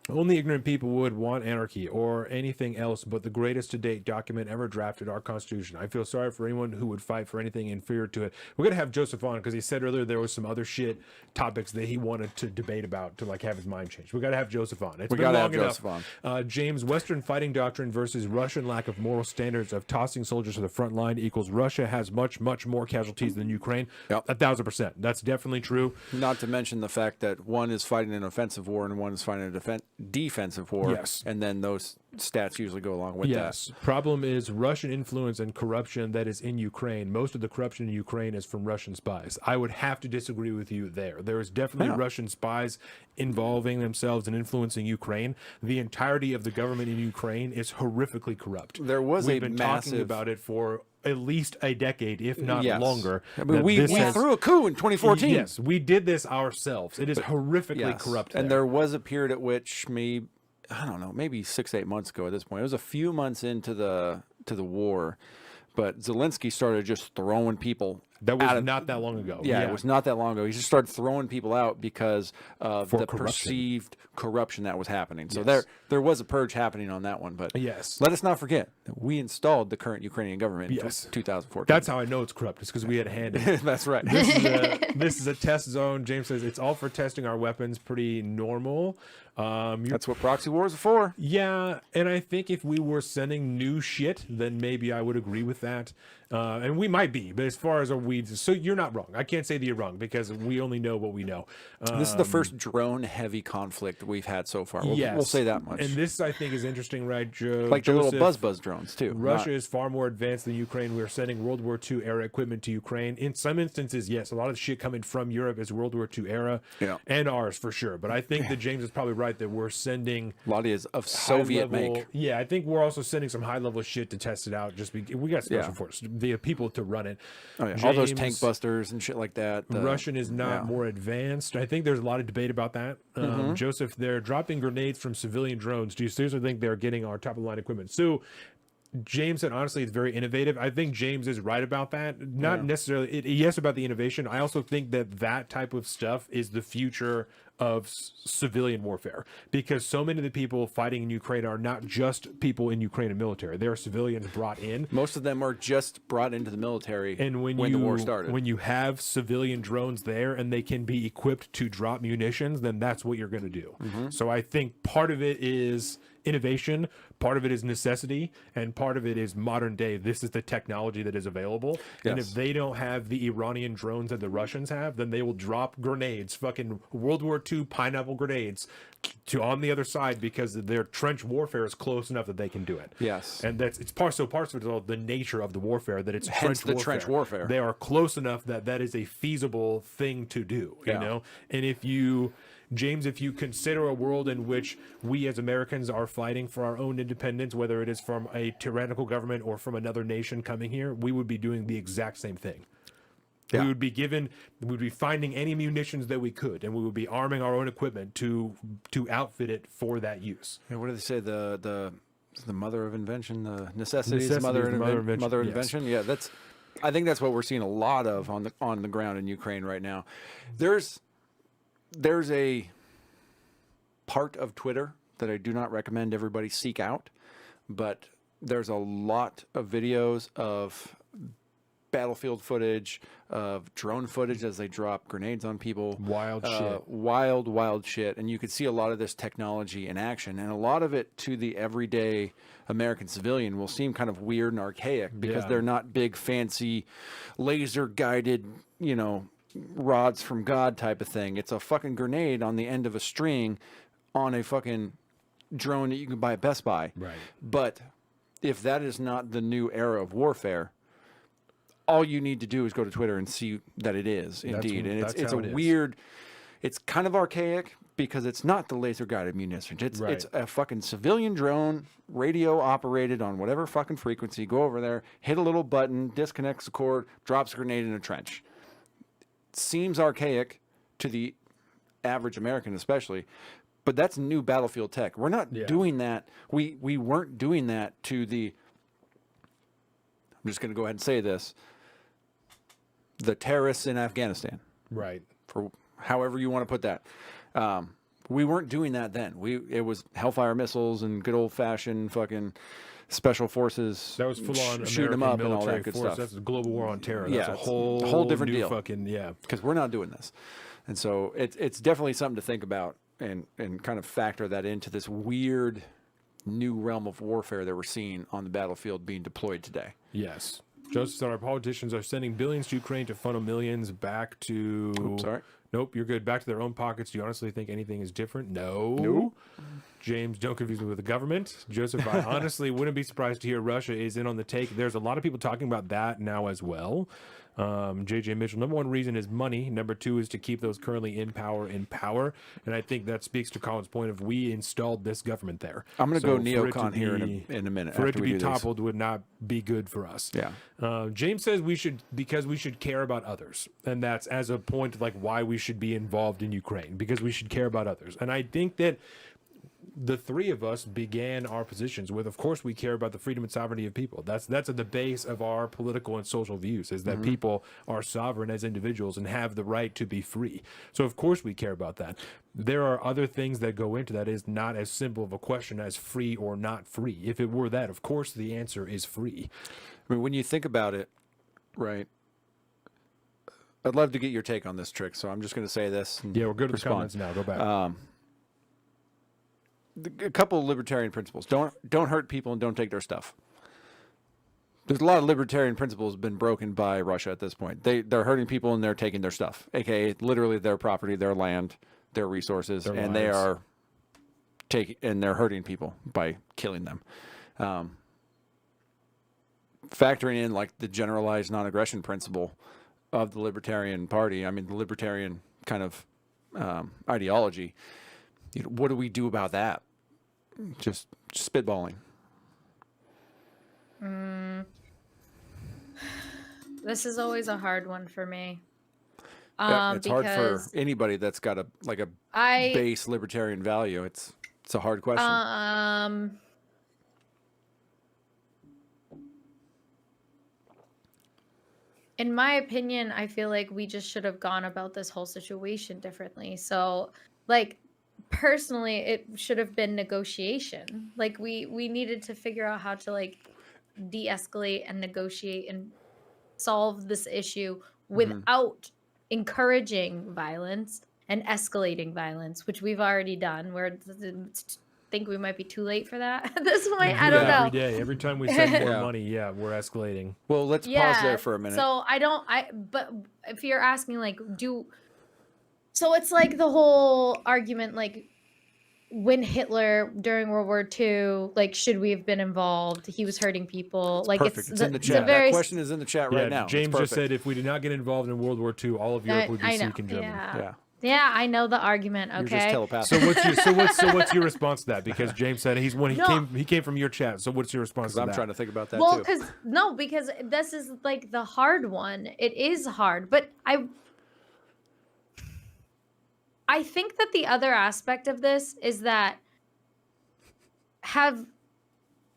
only ignorant people would want anarchy or anything else but the greatest to date document ever drafted, our Constitution. I feel sorry for anyone who would fight for anything inferior to it. We're going to have Joseph on because he said earlier there was some other shit topics that he wanted to debate about to like have his mind changed. We got to have Joseph on. It's been long enough. James, Western fighting doctrine versus Russian lack of moral standards of tossing soldiers to the front line equals Russia has much more casualties than Ukraine. Yep. 1,000%. That's definitely true. Not to mention the fact that one is fighting an offensive war and one is fighting a defensive war. Yes. And then those stats usually go along with yes. that. Problem is Russian influence and corruption that is in Ukraine. Most of the corruption in Ukraine is from Russian spies. I would have to disagree with you there. There is definitely Russian spies involving themselves and influencing Ukraine. The entirety of the government in Ukraine is horrifically corrupt. There was We've a been massive... talking about it for at least a decade, if not longer. I mean, we threw a coup in 2014. Yes, we did this ourselves. It is horrifically corrupt. And there was a period at which I don't know, maybe 6-8 months ago at this point. It was a few months into the war, but Zelensky started just throwing people. That was not that long ago. Yeah, it was not that long ago. He just started throwing people out because of the corruption. Perceived corruption that was happening. So there was a purge happening on that one. But let us not forget that we installed the current Ukrainian government in 2014. That's how I know it's corrupt. It's because we had a hand in it. That's right. This is a test zone. James says it's all for testing our weapons. Pretty normal. That's what proxy wars are for. Yeah, and I think if we were sending new shit, then maybe I would agree with that. And we might be, but as far as our weeds, so you're not wrong. I can't say that you're wrong because we only know what we know. This is the first drone-heavy conflict we've had so far. We'll say that much. And this, I think, is interesting, right, Joe? Like the little buzz drones, too. Russia is far more advanced than Ukraine. We're sending World War II era equipment to Ukraine. In some instances, yes, a lot of the shit coming from Europe is World War II era, and ours for sure. But I think that James is probably right that we're sending a lot of Soviet make. Yeah, I think we're also sending some high-level shit to test it out. Just we got special forces, the people to run it. Oh, yeah. All those tank busters and shit like that. Russian is not more advanced. I think there's a lot of debate about that. Joseph, they're dropping grenades from civilian drones. Do you seriously think they're getting our top-of-the-line equipment? So James said, honestly, it's very innovative. I think James is right about that. Not necessarily, yes, about the innovation. I also think that type of stuff is the future of civilian warfare, because so many of the people fighting in Ukraine are not just people in Ukraine and military. They are civilians brought in. Most of them are just brought into the military and when the war started. When you have civilian drones there and they can be equipped to drop munitions, then that's what you're going to do. So I think part of it is innovation, part of it is necessity, and part of it is modern day. This is the technology that is available. And if they don't have the Iranian drones that the Russians have, then they will drop grenades, fucking World War II pineapple grenades, on the other side, because their trench warfare is close enough that they can do it. Yes. And it's parts of it, the nature of the warfare, that it's trench warfare. They are close enough that is a feasible thing to do, you know? And if you consider a world in which we as Americans are fighting for our own independence, whether it is from a tyrannical government or from another nation coming here, we would be doing the exact same thing. We would be finding any munitions that we could, and we would be arming our own equipment to outfit it for that use. And what do they say? The mother of invention, the necessity is the mother of invention. Yeah, I think that's what we're seeing a lot of on the ground in Ukraine right now. There's a part of Twitter that I do not recommend everybody seek out, but there's a lot of videos of battlefield footage, of drone footage as they drop grenades on people. Wild shit. And you could see a lot of this technology in action, and a lot of it to the everyday American civilian will seem kind of weird and archaic because they're not big, fancy, laser-guided, rods from God type of thing. It's a fucking grenade on the end of a string on a fucking drone that you can buy at Best Buy. Right. But if that is not the new era of warfare, all you need to do is go to Twitter and see that it is indeed. And it's a weird, It's kind of archaic because it's not the laser guided munitions. It's a fucking civilian drone, radio operated on whatever fucking frequency. Go over there, hit a little button, disconnects the cord, drops a grenade in a trench. Seems archaic to the average American, especially, but that's new battlefield tech. We're not doing that. We weren't doing that to the. I'm just going to go ahead and say this: the terrorists in Afghanistan, Right. for however you want to put that. We weren't doing that then. It was Hellfire missiles and good old fashioned fucking special forces. That was full on shooting them American up and all that military good force. stuff. That's a global war on terror. Yeah, That's a it's whole different new deal. Fucking Because we're not doing this, and so it's definitely something to think about and kind of factor that into this weird new realm of warfare that we're seeing on the battlefield being deployed today. Yes. Joseph said our politicians are sending billions to Ukraine to funnel millions back to. Oops, sorry. Nope, you're good. Back to their own pockets. Do you honestly think anything is different? No. Nope. James, don't confuse me with the government. Joseph, I honestly wouldn't be surprised to hear Russia is in on the take. There's a lot of people talking about that now as well. JJ Mitchell, number one reason is money. Number two is to keep those currently in power. And I think that speaks to Colin's point of we installed this government there. I'm going to So go for it to neocon here be- in a minute. For it after to we be do this. toppled would not be good for us. Yeah. James says we should care about others, and that's as a point like why we should be involved in Ukraine, because we should care about others. And I think that the three of us began our positions with, of course, we care about the freedom and sovereignty of people. That's at the base of our political and social views, is that people are sovereign as individuals and have the right to be free. So of course we care about that. There are other things that go into that. Is not as simple of a question as free or not free. If it were that, of course the answer is free. I mean, when you think about it, right? I'd love to get your take on this, Trick. So I'm just going to say this. And Yeah, we're good with respond. comments now. Go back. A couple of libertarian principles: don't hurt people and don't take their stuff. There's a lot of libertarian principles been broken by Russia at this point. They're hurting people and they're taking their stuff, aka literally their property, their land, their resources, Their and they lives. are they're hurting people by killing them. Factoring in like the generalized non-aggression principle of the Libertarian Party, I mean the Libertarian kind of ideology. You know, what do we do about that? Just spitballing. This is always a hard one for me. Yeah, it's hard for Because anybody that's got a I base libertarian value. It's a hard question. In my opinion, I feel like we just should have gone about this whole situation differently. So, like, personally, it should have been negotiation. Like, we needed to figure out how to like de-escalate and negotiate and solve this issue without encouraging violence and escalating violence, which we've already done. Think we might be too late for that at this point. I don't know. Every day, every time we send more Yeah. money, we're escalating. Well, let's pause there for a minute. So but if you're asking like so it's like the whole argument like when Hitler during World War II, like should we have been involved? He was hurting people. Like Perfect. It's in the it's chat. a very That question is in the chat right now. It's James just perfect. said if we did not get involved in World War II, all of Europe would be I know. Sikh and German. Yeah. Yeah. Yeah, I know the argument. You're just Okay. telepathic. So what's your response to that? Because James said he came from your chat. So what's your response to I'm that? trying to think about that Well, too. because this is like the hard one. It is hard, but I think that the other aspect of this is that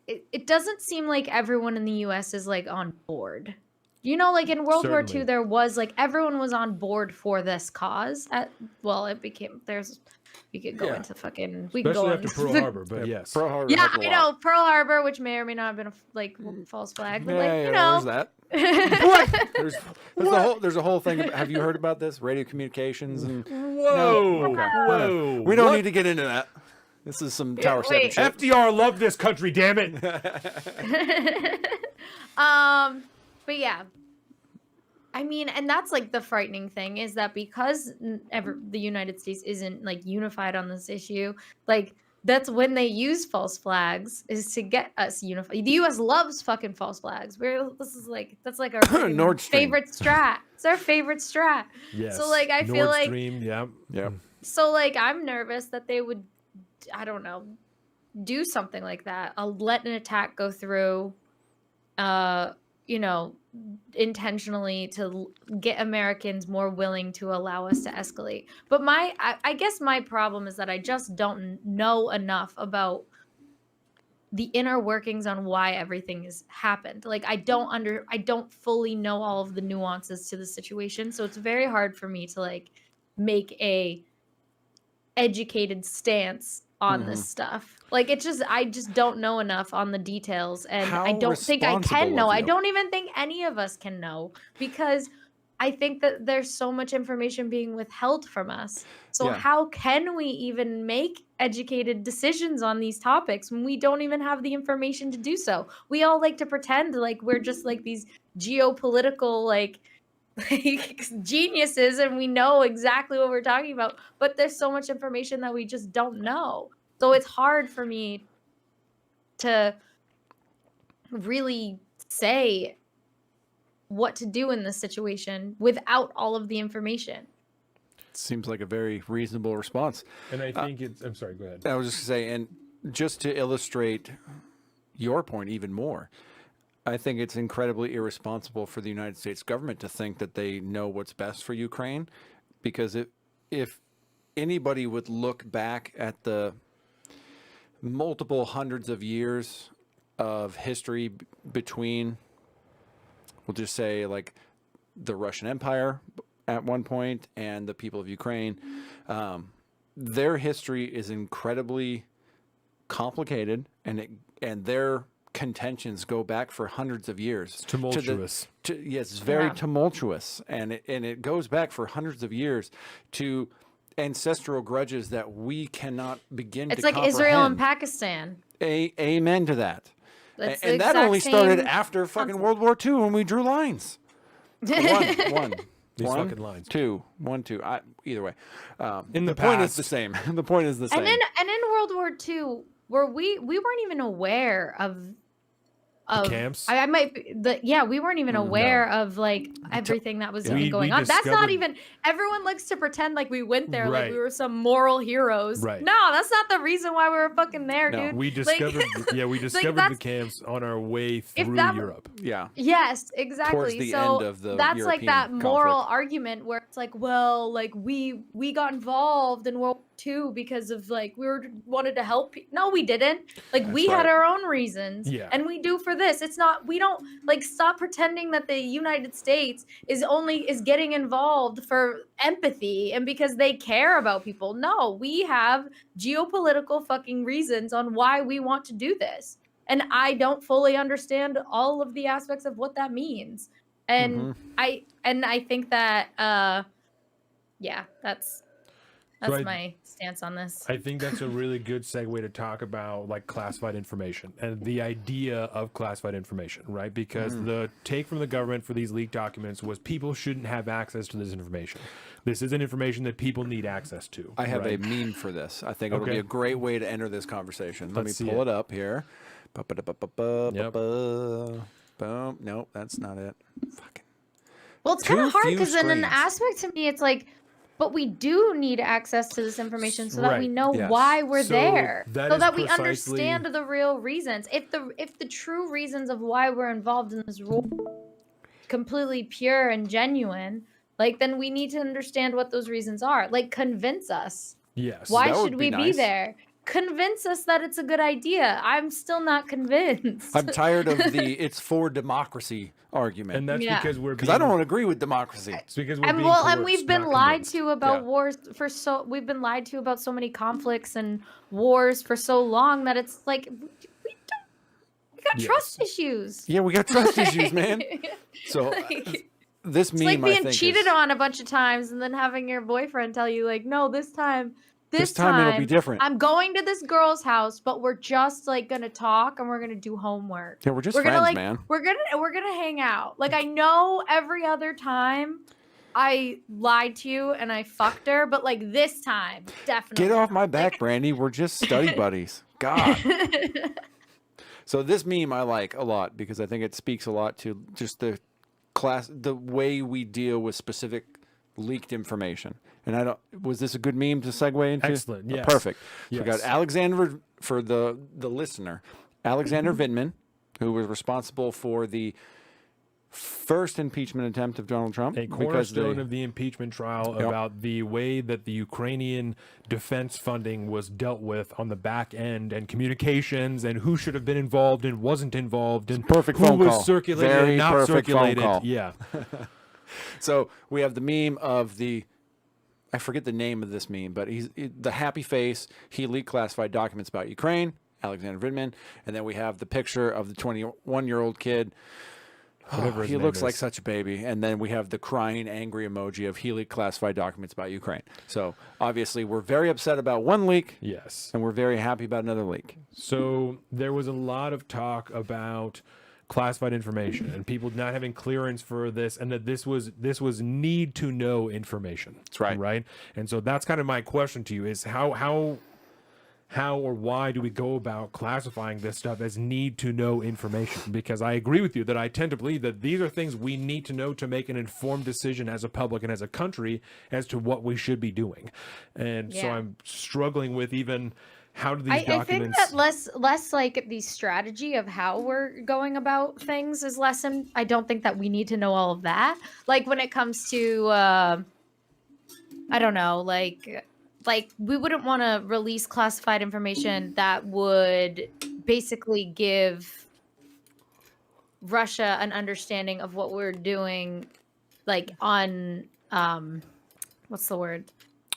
it doesn't seem like everyone in the US is like on board. You know, like in World War II, Certainly. there was like everyone was on board for this cause. It became we could go Yeah. into fucking we could Especially go after into Pearl Harbor, but yes. Pearl Harbor yeah, helped a I lot. know Pearl Harbor, which may or may not have been a false flag, but Yeah, like yeah, you know, there's that. There's a whole thing. Have you heard about this? Radio communications and Whoa, Okay. whoa. we don't What? need to get into that. This is some Tower 7 wait. shit. FDR loved this country, damn it. but yeah, I mean, and that's like the frightening thing is that because the United States isn't like unified on this issue, like that's when they use false flags, is to get us unified. The U.S. loves fucking false flags. That's like our fucking Nord Stream. favorite strat. It's our favorite strat. Yes. So like I feel Nord like Stream, yeah. Yeah. so like I'm nervous that they would, I don't know, do something like that. I'll let an attack go through, you know, intentionally to get Americans more willing to allow us to escalate. But I guess my problem is that I just don't know enough about the inner workings on why everything has happened. Like I don't fully know all of the nuances to the situation, so it's very hard for me to like make a educated stance on this stuff. Like I just don't know enough on the details, and How I don't think I responsible can know. of I you. don't even think any of us can know, because I think that there's so much information being withheld from us. So Yeah. how can we even make educated decisions on these topics when we don't even have the information to do so? We all like to pretend like we're just like these geopolitical like geniuses and we know exactly what we're talking about, but there's so much information that we just don't know. So it's hard for me to really say what to do in this situation without all of the information. Seems like a very reasonable response. And I think I'm sorry, go ahead. I was just going to say, and just to illustrate your point even more, I think it's incredibly irresponsible for the United States government to think that they know what's best for Ukraine, because if anybody would look back at the multiple hundreds of years of history between, we'll just say like the Russian Empire at one point and the people of Ukraine, their history is incredibly complicated, and their contentions go back for hundreds of years. It's tumultuous. Yes, it's very tumultuous, and it goes back for hundreds of years to ancestral grudges that we cannot begin to comprehend. It's like Israel and Pakistan. Amen to that. That's the And that exact only started same after fucking concept. World War II when we drew lines. One. These One, fucking lines. Two. Either way. In the point is past. the same. The point is the same. And in World War II, where we weren't even aware of camps? I might be we weren't even aware of like everything that was even going on. That's not discovered- even, everyone likes to pretend like we went there like Right. we were some moral heroes. Right. No, that's not the reason why we were fucking there, No. dude. We Like- discovered we discovered the that's- camps on our way through that- Europe. Yeah. Yes, exactly. Towards the so end of the that's like European that moral conflict. argument where it's like, well, like we got involved in World War II because of like wanted to help. No, we didn't. Like we had right. our own reasons, Yeah. and we do for this. It's not. We don't like stop pretending that the United States is getting involved for empathy and because they care about people. No, we have geopolitical fucking reasons on why we want to do this. And I don't fully understand all of the aspects of what that means. And I think that that's So my stance on this. I think that's a really good segue to talk about like classified information and the idea of classified information, right? Because the take from the government for these leaked documents was people shouldn't have access to this information. This isn't information that people need access to. I have right? a meme for this. I think it'll be Okay. a great way to enter this conversation. Let Let's see me pull it. it up here. Yep. Boom. Nope, that's not it. Fucking. Well, it's kind Too of hard few because in an screens. aspect to me, it's like, but we do need access to this information so that we Right. know Yes. why we're So there, that so is that we precisely- understand the real reasons. If the true reasons of why we're involved in this war completely pure and genuine, like then we need to understand what those reasons are. Like convince us. Yes. Why That would should be we be nice. there? Convince us that it's a good idea. I'm still not convinced. I'm tired of the it's for democracy argument. And that's Yeah. because we're because I don't agree with democracy. It's because we're and being well, and coerced, we've been not lied convinced. to about Yeah. wars we've been lied to about so many conflicts and wars for so long that it's like we got trust issues. Yeah, we got trust issues, man. So Like, this it's meme, like I being think, cheated is, on a bunch of times and then having your boyfriend tell you like, no, this time it'll be different. I'm going to this girl's house, but we're just like gonna talk and we're gonna do homework. Yeah, we're just We're friends, gonna like man. we're gonna hang out. Like I know every other time I lied to you and I fucked her, but like this time, definitely. Get off my not. back, Brandy. We're just study buddies. God. So this meme I like a lot because I think it speaks a lot to just the way we deal with specific leaked information. And I don't, was this a good meme to segue into? Excellent. Yes. Perfect. So Yes. we got Alexander, for the listener, Alexander Vindman, who was responsible for the first impeachment attempt of Donald Trump. A cornerstone of the impeachment trial Yep. about the way that the Ukrainian defense funding was dealt with on the back end and communications and who should have been involved and wasn't involved and Perfect who phone was call. circulated Very and not perfect phone circulated. call. Yeah. So we have the meme of I forget the name of this meme, but he's the happy face. He leaked classified documents about Ukraine, Alexander Vindman. And then we have the picture of the 21-year-old kid. Whatever his He name looks like is. such a baby. And then we have the crying, angry emoji of he leaked classified documents about Ukraine. So obviously we're very upset about one leak, Yes. and we're very happy about another leak. So there was a lot of talk about classified information and people not having clearance for this, and that this was need to know information. That's right. Right. And so that's kind of my question to you is how or why do we go about classifying this stuff as need to know information? Because I agree with you that I tend to believe that these are things we need to know to make an informed decision as a public and as a country as to what we should be doing. And so Yeah. I'm struggling with even how do these I think documents that less like the strategy of how we're going about things is less. I don't think that we need to know all of that. Like when it comes to, I don't know, like we wouldn't want to release classified information that would basically give Russia an understanding of what we're doing, like on what's the word?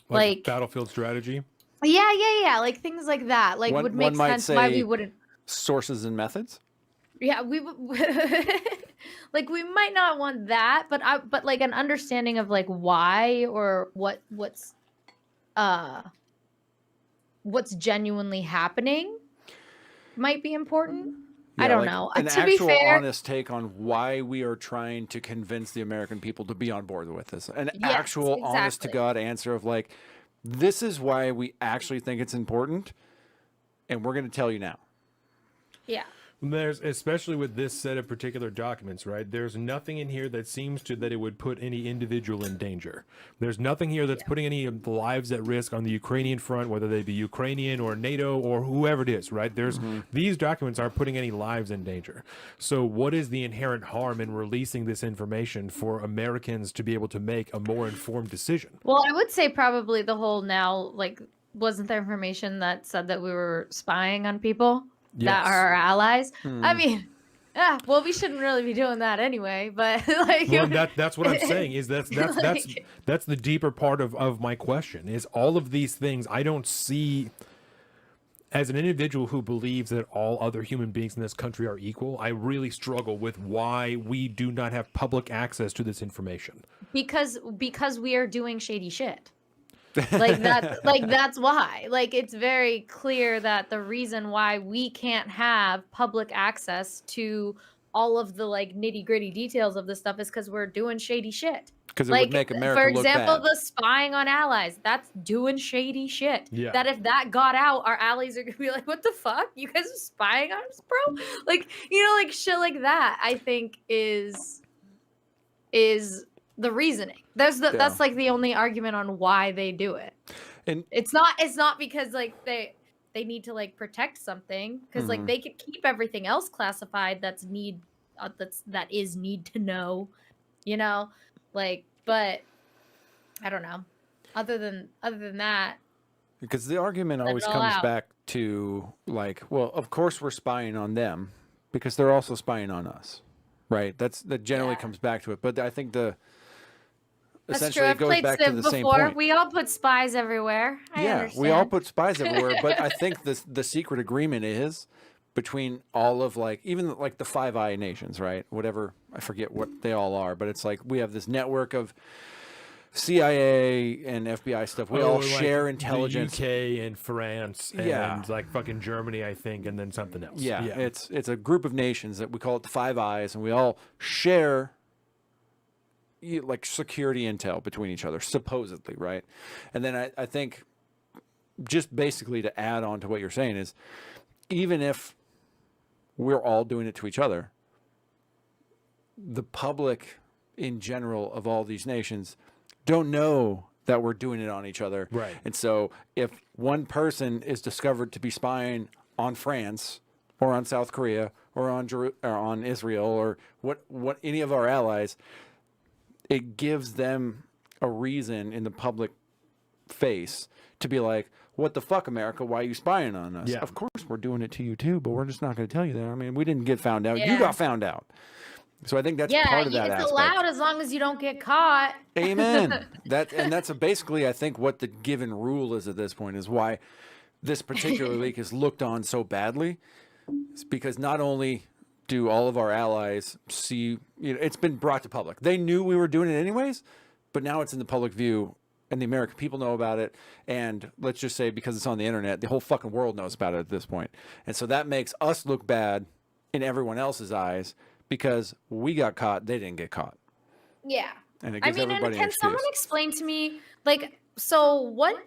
Like battlefield strategy? yeah, like things like that. Like One- would make one might sense why say- we wouldn't. Sources and methods. Yeah, we like we might not want that, but like an understanding of like why or what's genuinely happening might be important. I Yeah, don't like know. An To be actual fair, honest take on why we are trying to convince the American people to be on board with this. An Yes, actual honest to exactly. God answer of like, this is why we actually think it's important, and we're going to tell you now. yeah. There's, especially with this set of particular documents, right? There's nothing in here that seems to that it would put any individual in danger. There's nothing here that's putting any lives at risk on the Ukrainian front, whether they be Ukrainian or NATO or whoever it is, right? There's these documents aren't putting any lives in danger. So what is the inherent harm in releasing this information for Americans to be able to make a more informed decision? Well, I would say probably the whole now, like, wasn't there information that said that we were spying on people that Yes. are our allies? I mean, yeah, well, we shouldn't really be doing that anyway, but like, Well, that's what I'm saying is that's Like- that's the deeper part of my question is all of these things I don't see as an individual who believes that all other human beings in this country are equal. I really struggle with why we do not have public access to this information. because we are doing shady shit. Like that's why. Like it's very clear that the reason why we can't have public access to all of the like nitty-gritty details of this stuff is because we're doing shady shit. Because it Like would make America for look example, bad. the spying on allies, that's doing shady shit. Yeah. That if that got out, our allies are gonna be like, what the fuck? You guys are spying on us, bro? Like, you know, like shit like that, I think is the reasoning. That's like the only argument on why they do it. And It's not because like they need to like protect something because like they could keep everything else classified that is need to know, you know, like, but I don't know. Other than that, because the argument Let it always all comes out. back to like, well, of course we're spying on them because they're also spying on us, right? That generally Yeah. comes back to it. But I think that's essentially true. it I've goes played back to Civ the same before. point. We all put spies everywhere. I understand. we all put spies everywhere. But I think the secret agreement is between all of like even like the Five Eye nations, right? Whatever, I forget what they all are, but it's like we have this network of CIA and FBI stuff. We all like share intelligence. The UK and France and Yeah. like fucking Germany, I think, and then something else. Yeah, it's a group of nations that we call it the Five Eyes, and we all share like security intel between each other, supposedly, right? And then I think just basically to add on to what you're saying is, even if we're all doing it to each other, the public in general of all these nations don't know that we're doing it on each other. Right. And so if one person is discovered to be spying on France or on South Korea or on Israel or what any of our allies, it gives them a reason in the public face to be like, what the fuck, America? Why are you spying on us? Yeah. Of course we're doing it to you too, but we're just not going to tell you that. I mean, we didn't get found out. You Yeah. got found out. So I think that's Yeah, part of that it's aspect. allowed as long as you don't get caught. Amen. That's basically, I think, what the given rule is at this point, is why this particular leak is looked on so badly. It's because not only do all of our allies see, it's been brought to public. They knew we were doing it anyways, but now it's in the public view and the American people know about it. And let's just say, because it's on the internet, the whole fucking world knows about it at this point. And so that makes us look bad in everyone else's eyes because we got caught, they didn't get caught. Yeah. And it gives everybody an can excuse. someone explain to me, like, so what?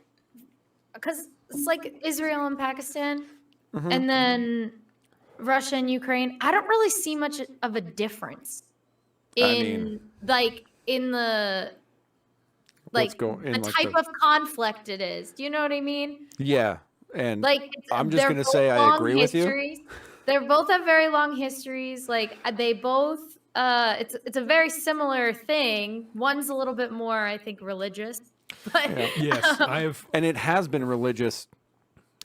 Because it's like Israel and Pakistan, and then Russia and Ukraine. I don't really see much of a difference in in the Let's go in the like type of conflict it is. Do you know what I mean? Yeah. And Like, I'm just they're going to both say I long agree with you. histories. They both have very long histories. Like, they both it's a very similar thing. One's a little bit more, I think, religious. But Yes, And it has been religious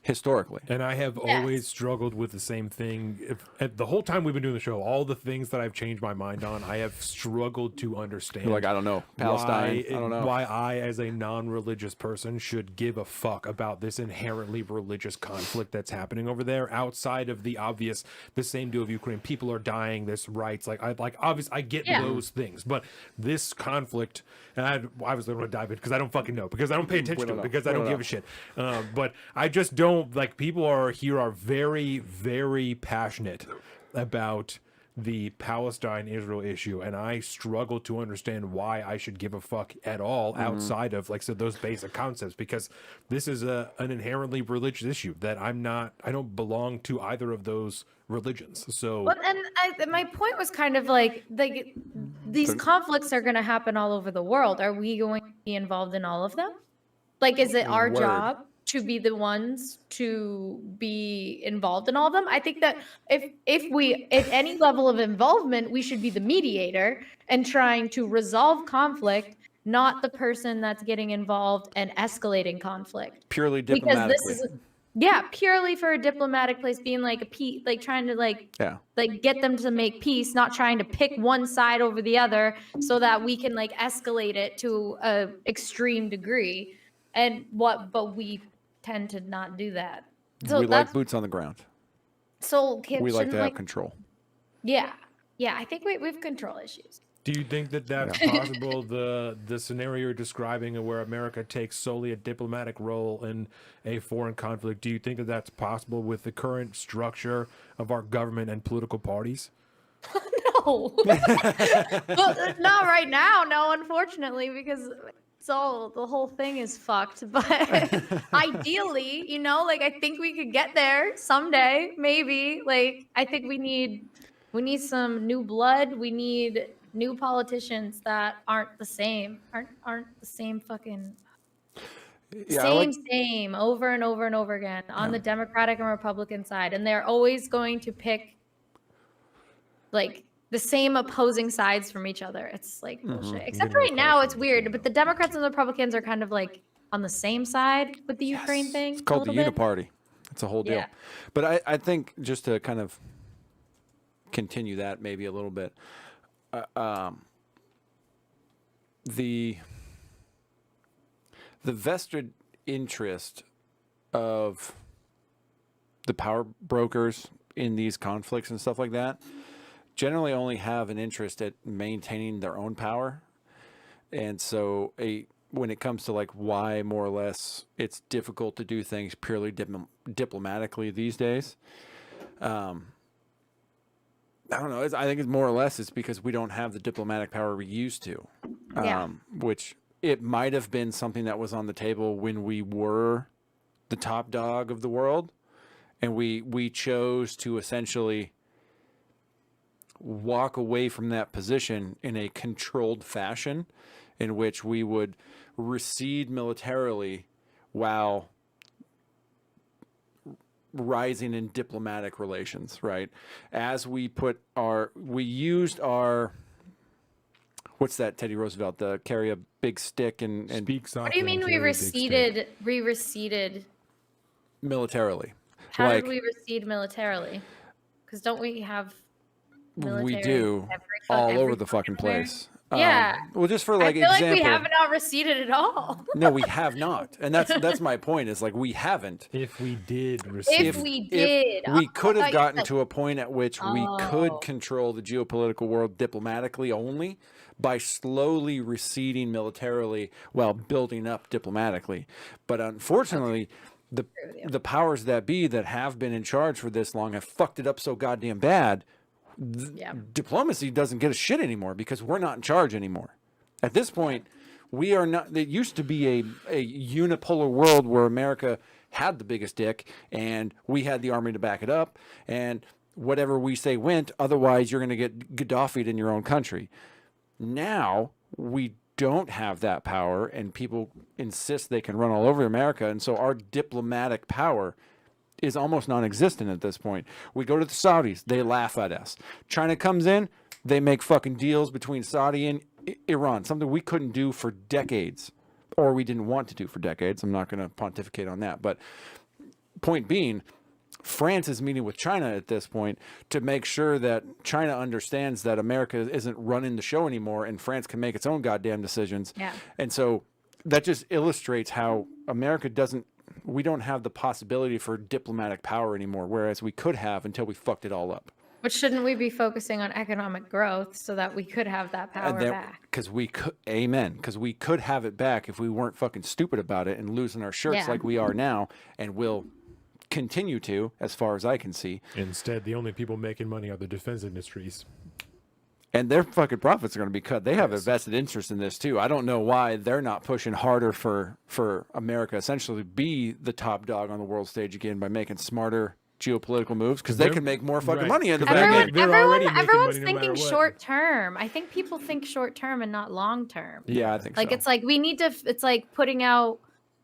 historically. And I have always struggled with the same thing. The whole time we've been doing the show, all the things that I've changed my mind on, I have struggled to understand. You're like, I don't know. Palestine, I don't know. Why I, as a non-religious person, should give a fuck about this inherently religious conflict that's happening over there, outside of the obvious, the same deal of Ukraine. People are dying, this rights. I get those things. But this conflict, and I was going to dive in because I don't fucking know, because I don't pay attention to it, because I don't give a shit. But I just don't. People are very, very passionate about the Palestine-Israel issue, and I struggle to understand why I should give a fuck at all outside of, like I said, those basic concepts, because this is an inherently religious issue that I don't belong to either of those religions. So, my point was kind of like these conflicts are going to happen all over the world. Are we going to be involved in all of them? Like, is it our job to be the ones to be involved in all of them? I think that if we, at any level of involvement, we should be the mediator and trying to resolve conflict, not the person that's getting involved and escalating conflict. Purely diplomatically. Because this is, purely for a diplomatic place, being like a peace, like trying to get them to make peace, not trying to pick one side over the other so that we can escalate it to a extreme degree. But we tend to not do that. So we like boots on the ground. So we like to have control. Yeah. I think we have control issues. do you think that that's possible? The scenario you're describing, where America takes solely a diplomatic role in a foreign conflict, do you think that that's possible with the current structure of our government and political parties? No. Well, not right now. No, unfortunately, because the whole thing is fucked. But ideally, I think we could get there someday, maybe. I think we need some new blood. We need new politicians that aren't the same fucking same over and over and over again on the Democratic and Republican side, and they're always going to pick the same opposing sides from each other. It's bullshit. Except right now it's weird, but the Democrats and the Republicans are kind of on the same side with the Ukraine thing. It's called the Uniparty. It's a whole deal. Yeah. But I think, just to kind of continue that maybe a little bit, the vested interest of the power brokers in these conflicts and stuff like that generally only have an interest at maintaining their own power. And so when it comes to why more or less it's difficult to do things purely diplomatically these days, I don't know. I think it's more or less it's because we don't have the diplomatic power we used to, Yeah. which it might have been something that was on the table when we were the top dog of the world, and we chose to essentially walk away from that position in a controlled fashion, in which we would recede militarily while rising in diplomatic relations, right? As we used our, what's that, Teddy Roosevelt, the carry a big stick and Speak softly. What do you mean and we carry a big stick. receded? We receded. militarily. How Like, did we recede militarily? Because don't we have military we do all over the fucking everywhere? place. Yeah. Well, just for I like feel example. like we have not receded at all. No, we have not, and that's my point. Is like we haven't. If we did receive, If we did, we Oh, could I have thought you gotten said- to a point at which we could Oh. control the geopolitical world diplomatically only by slowly receding militarily while building up diplomatically. But unfortunately, with you. the powers that be that have been in charge for this long have fucked it up so goddamn bad. Yeah. Diplomacy doesn't get a shit anymore because we're not in charge anymore. At this point, we are not. It used to be a unipolar world where America had the biggest dick and we had the army to back it up, and whatever we say went. Otherwise, you're going to get Gaddafi'd in your own country. Now we don't have that power, and people insist they can run all over America, and so our diplomatic power is almost non-existent at this point. We go to the Saudis, they laugh at us. China comes in, they make fucking deals between Saudi and Iran, something we couldn't do for decades, or we didn't want to do for decades. I'm not going to pontificate on that, but point being, France is meeting with China at this point to make sure that China understands that America isn't running the show anymore and France can make its own goddamn decisions. Yeah. And so that just illustrates how America we don't have the possibility for diplomatic power anymore, whereas we could have until we fucked it all up. But shouldn't we be focusing on economic growth so that we could have that power back? Because we could, amen, because we could have it back if we weren't fucking stupid about it and losing our shirts Yeah. like we are now, and will continue to, as far as I can see. instead, the only people making money are the defense industries. And their fucking profits are going to be cut. They have a vested interest in this too. I don't know why they're not pushing harder for America essentially be the top dog on the world stage again by making smarter geopolitical moves, because they They're- can make more fucking right, money in the 'cause back they're- end. they're already making Everyone's money no matter thinking what. short term. I think people think short term and not long term. Yeah, I think Like so. it's like we need to. It's like putting out.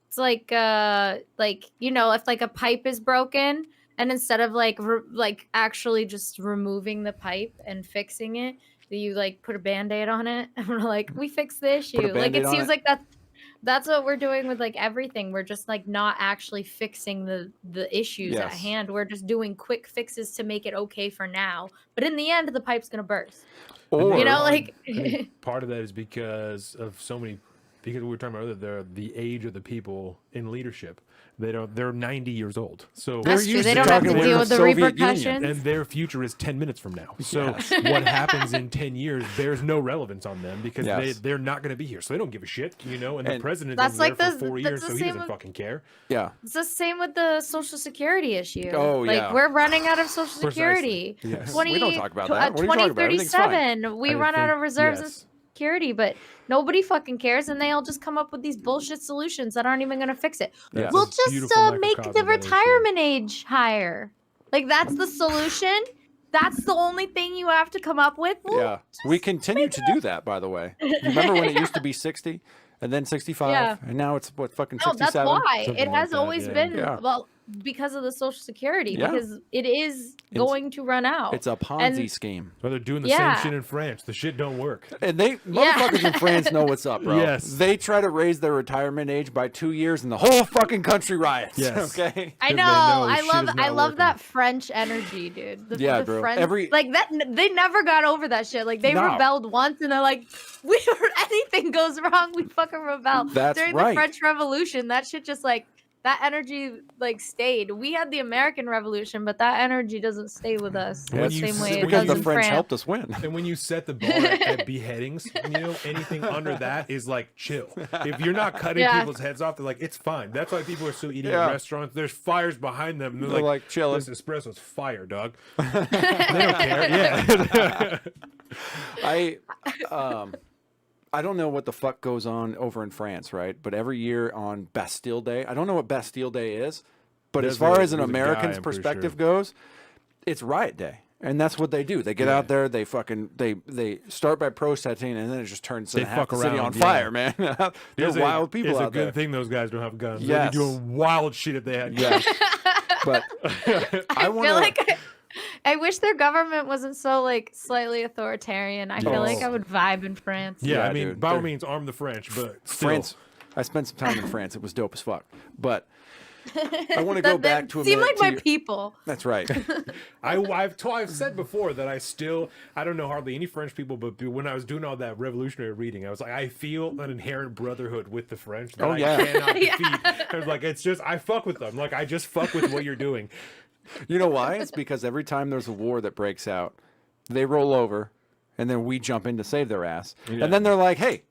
It's like if like a pipe is broken, and instead of like actually just removing the pipe and fixing it, you like put a band-aid on it and we're like, we fixed the issue. Like Band-Aid it on seems it. like that's what we're doing with like everything. We're just like not actually fixing the issues at Yes. hand. We're just doing quick fixes to make it okay for now. But in the end, the pipe's gonna burst. Or, You know, like I think part of that is because of so many, because we were talking about earlier, the age of the people in leadership. They're 90 years old. So That's true. used They to don't have to talking deal with with the Soviet Union. repercussions. and their future is 10 minutes from now. So Yes. what happens in 10 years, there's no relevance on them because Yes. they're not going to be here. So they don't give a shit, and the And president That's is like there for the- 4 that's years, the so he same doesn't with- fucking care. yeah. it's the same with the Social Security issue. Oh, like yeah. we're running out of Social Security. Yes. We don't talk about that. What are you talking about? Everything's fine. 2037, we I run out think- of reserves and yes. security, but nobody fucking cares, and they all just come up with these bullshit solutions that aren't even going to fix it. Yeah. That's We'll a just beautiful make microcosm the of that issue. retirement age higher. Like that's the solution. That's the only thing you have to come up with. Well, Yeah. We continue to do that, by the way. You remember when it used to be 60 and then 65 Yeah. and now it's what, fucking No, 67? that's why Something it like has that, always yeah. been Yeah. well because of the Social Security Yeah. because it is going to run out. It's a Ponzi And- scheme. Well, they're doing the Yeah. same shit in France. The shit don't work. And Yeah. motherfuckers in France know what's up, bro. Yes. They try to raise their retirement age by 2 years and the whole fucking country riots. Yes. Okay. I 'Cause they know. know I shit love. is I not love working. that French energy, dude. Yeah, the bro. French, like that. They never got over that shit. Like they No. rebelled once, and they're like, anything goes wrong, we fucking rebel. That's During right. the French Revolution, that shit just like that energy like stayed. We had the American Revolution, but that energy doesn't stay with us When the you same s- way it because does the in French France. helped us win. And when you set the bar at beheadings, anything under that is like chill. If you're not cutting Yeah. people's heads off, they're like, it's fine. That's why people are still eating Yeah. at restaurants. There's fires behind them. And They're like chilling. This espresso's fire, dog. They don't care. Yeah. I don't know what the fuck goes on over in France, right? But every year on Bastille Day, I don't know what Bastille Day is, but There's as far a- as an there's a guy, American's I'm pretty perspective sure. goes, it's riot day. And that's what they do. They get out there, they start by protesting, and then it just turns They half fuck the city around, on yeah. fire, man. They're It's wild people It's out a good there. thing those guys don't have guns. Yes. They'd be doing wild shit if they had guns. Yes. But I want feel to. like I wish their government wasn't so like slightly authoritarian. I feel like Oh. I would vibe in France. Yeah, Yeah, I mean, dude, by all they're- means, arm the French, but still. France. I spent some time in France. It was dope as fuck. But I want to go back to a seem minute like my to your- people. That's right. I've said before that I don't know hardly any French people, but when I was doing all that revolutionary reading, I was like, I feel an inherent brotherhood with the French that Oh, I yeah. cannot defeat. I was like, it's just, I fuck with them. Like, I just fuck with what you're doing. You know why? It's because every time there's a war that breaks out, they roll over, and then we jump in to save their ass. Yeah. And then they're like, hey,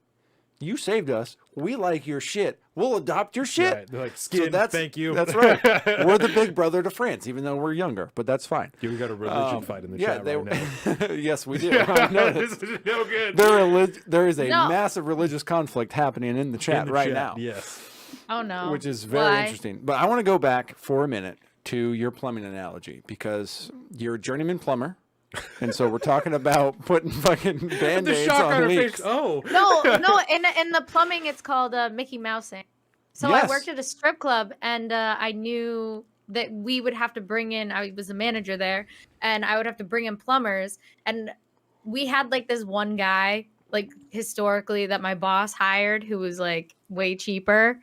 you saved us. We like your shit. We'll adopt your shit. Right. They're like, skin, thank you. That's right. We're the big brother to France, even though we're younger, but that's fine. Yeah, we got a religion fight in the chat they, right now. yes, we do. I noticed. This is no good. There is a No. massive religious conflict happening in the chat In the right chat, now. Yes. Oh no. Which is very Why? interesting. But I want to go back for a minute to your plumbing analogy because you're a journeyman plumber. And so we're talking about putting fucking The band-aids shock on on her leaks. face. Oh. No. In the plumbing, it's called Mickey Mousing. So Yes. I worked at a strip club, and I knew that we would have to bring in. I was a manager there, and I would have to bring in plumbers. And we had like this one guy, like historically, that my boss hired, who was like way cheaper.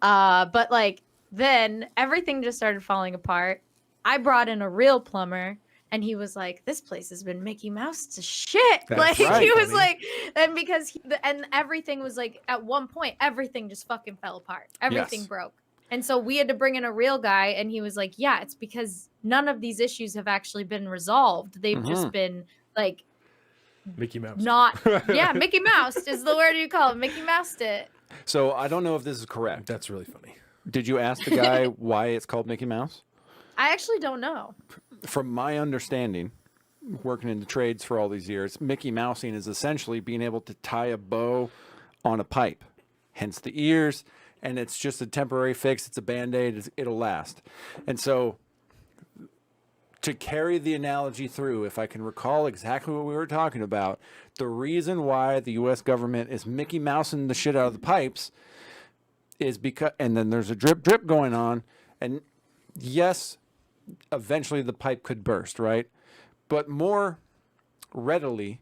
But like then everything just started falling apart. I brought in a real plumber. And he was like, "This place has been Mickey Mouse to shit." That's like right, he was honey. like, and because and everything was like, at one point, everything just fucking fell apart. Everything Yes. broke. And so we had to bring in a real guy, and he was like, "Yeah, it's because none of these issues have actually been resolved. They've Mhm. just been like Mickey Mouse. not." Yeah, Mickey Mouse is the word you call it. Mickey Moused it. So I don't know if this is correct. That's really funny. Did you ask the guy why it's called Mickey Mouse? I actually don't know. From my understanding, working in the trades for all these years, Mickey Mousing is essentially being able to tie a bow on a pipe, hence the ears, and it's just a temporary fix. It's a Band-Aid. It'll last. And so to carry the analogy through, if I can recall exactly what we were talking about, the reason why the U.S. government is Mickey Mousing the shit out of the pipes is because, and then there's a drip drip going on, and yes, eventually the pipe could burst, right? But more readily,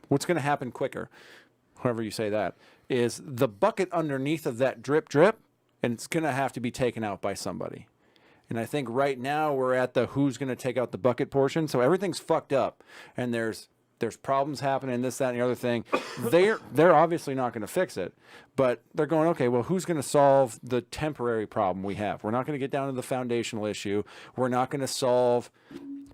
what's going to happen quicker, however you say that, is the bucket underneath of that drip drip, and it's going to have to be taken out by somebody. And I think right now we're at the who's going to take out the bucket portion. So everything's fucked up, and there's problems happening, this, that, and the other thing. They're obviously not going to fix it, but they're going, okay, well, who's going to solve the temporary problem we have? We're not going to get down to the foundational issue. We're not going to solve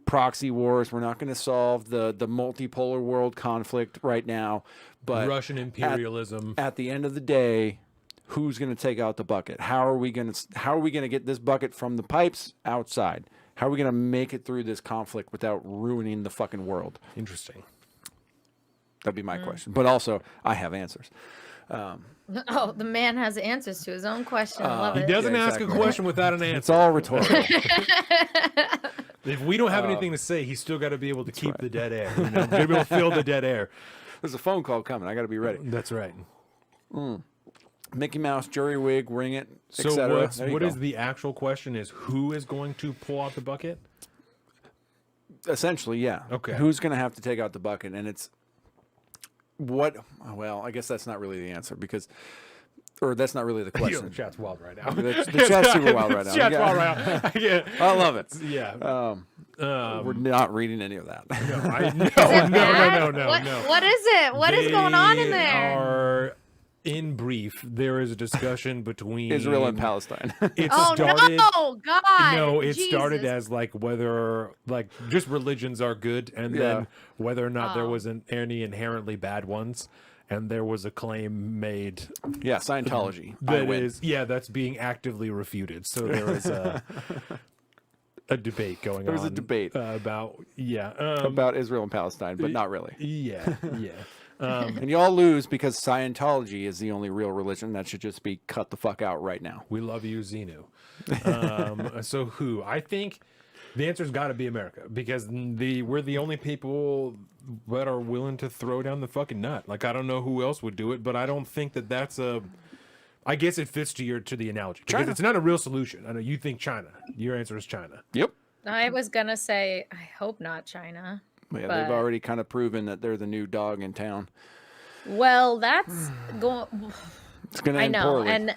proxy wars. We're not going to solve the multipolar world conflict right now. But Russian imperialism. at the end of the day, who's going to take out the bucket? How are we going to get this bucket from the pipes outside? How are we going to make it through this conflict without ruining the fucking world? Interesting. That'd be my question. But also, I have answers. Oh, the man has answers to his own question. I love He it. doesn't Yeah, ask a exactly. question without an It's answer. all rhetorical. If we don't have anything to say, he's still got to be able to keep the dead air. You know? Got to be able to fill the dead air. There's a phone call coming. I got to be ready. That's right. Mickey Mouse, jury wig, ring it, So etc. what is the actual question is who is going to pull out the bucket? Essentially, yeah. Okay. Who's going to have to take out the bucket? And it's what? Well, I guess that's not really the answer or that's not really the Yo, the question. chat's wild right now. The chat's super wild right now. The chat's Yeah. wild right now. Yeah. I love it. Yeah. We're not reading any of that. No, Is it bad? no. What is it? What is going on in They there? are in brief, there is a discussion between Israel and Palestine. It Oh started. no, God! No, it started Jesus. as like whether like just religions are good, and Yeah. then whether or not there Oh. wasn't any inherently bad ones. And there was a claim made Yeah, Scientology. I that win. is, that's being actively refuted. So there was a debate going on. There was a debate. About About Israel and Palestine, but not really. yeah. And you all lose because Scientology is the only real religion that should just be cut the fuck out right now. We love you, Xenu. So who? I think the answer's got to be America, because we're the only people that are willing to throw down the fucking nut. Like, I don't know who else would do it, but I don't think that that's a. I guess it fits to the analogy, because China. it's not a real solution. I know you think China. Your answer is China. Yep. I was gonna say, I hope not China. Yeah, But- they've already kind of proven that they're the new dog in town. Well, that's going. It's going to I end know, poorly. and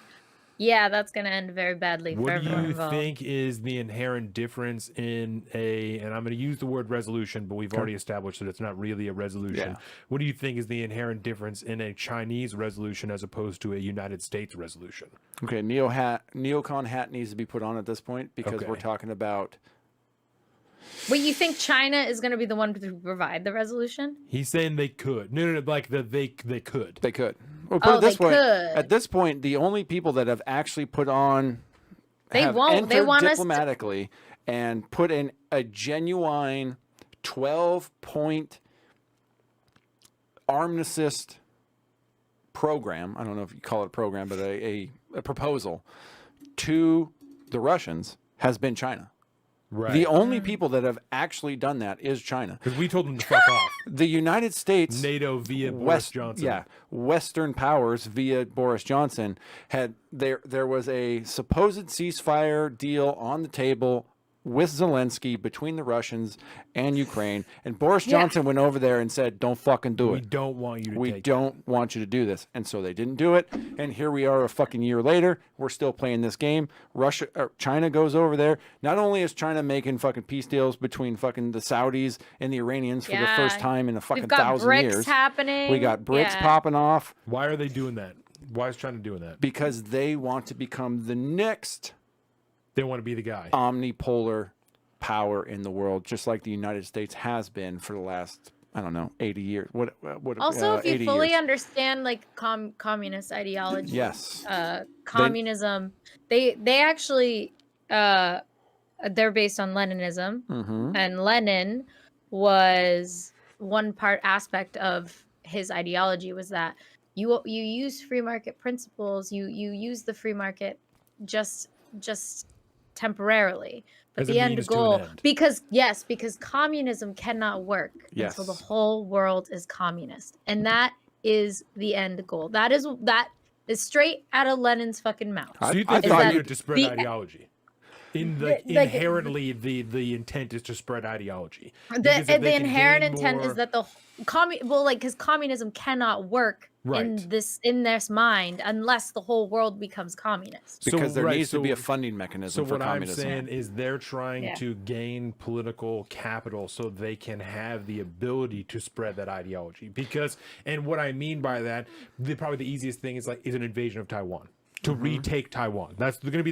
yeah, that's gonna end very badly for What do everyone you involved. think is the inherent difference in and I'm going to use the word resolution, but we've already established that it's not really a resolution. Yeah. What do you think is the inherent difference in a Chinese resolution as opposed to a United States resolution? Okay, neocon hat needs to be put on at this point because Okay. we're talking about. Wait, you think China is gonna be the one to provide the resolution? He's saying they could. No, like they could. They could. Well, put Oh, it this they way. could. At this point, the only people that have actually put on. They have won't. They entered want us to- diplomatically and put in a genuine 12-point armistice program. I don't know if you call it a program, but a proposal to the Russians has been China. Right. The only people that have actually done that is China. Because we told them to fuck off. The United States, NATO via Boris West, Johnson. yeah, Western powers via Boris Johnson had there was a supposed ceasefire deal on the table with Zelensky between the Russians and Ukraine, and Boris Yeah. Johnson went over there and said, "Don't fucking do We it. don't want you to We take don't want you to do this." And so they didn't do it. And here we are a fucking year later. We're still playing this game. China goes over there. Not only is China making fucking peace deals between fucking the Saudis and the Iranians for the first Yeah. time in a fucking We've got 1,000 BRICS years. happening. We got BRICS Yeah. popping off Why are they doing that? Why is China doing that? because they want to become the next They want to be the guy. omnipolar power in the world, just like the United States has been for the last, I don't know, 80 years. What Also, if 80 you fully years. understand like communist ideology, Yes. communism, they actually they're based on Leninism, Mm-hmm. and Lenin was one part aspect of his ideology was that you use free market principles, you use the free market just temporarily, but As a the end means to an goal, end. because communism cannot work until the Yes. whole world is communist, and that is the end goal. That is straight out of Lenin's fucking mouth. So you I think they thought wanted you- to spread the- ideology? In like- inherently, the intent is to spread ideology. Because if The they can inherent gain intent more- is that because communism cannot work Right. in this mind unless the whole world becomes communist. Because there right, needs to be a so- funding mechanism So for what I'm communism. saying is they're trying Yeah. to gain political capital so they can have the ability to spread that ideology. Because, and what I mean by that, probably the easiest thing is an invasion of Taiwan. To Mm-hmm. retake Taiwan. That's going to be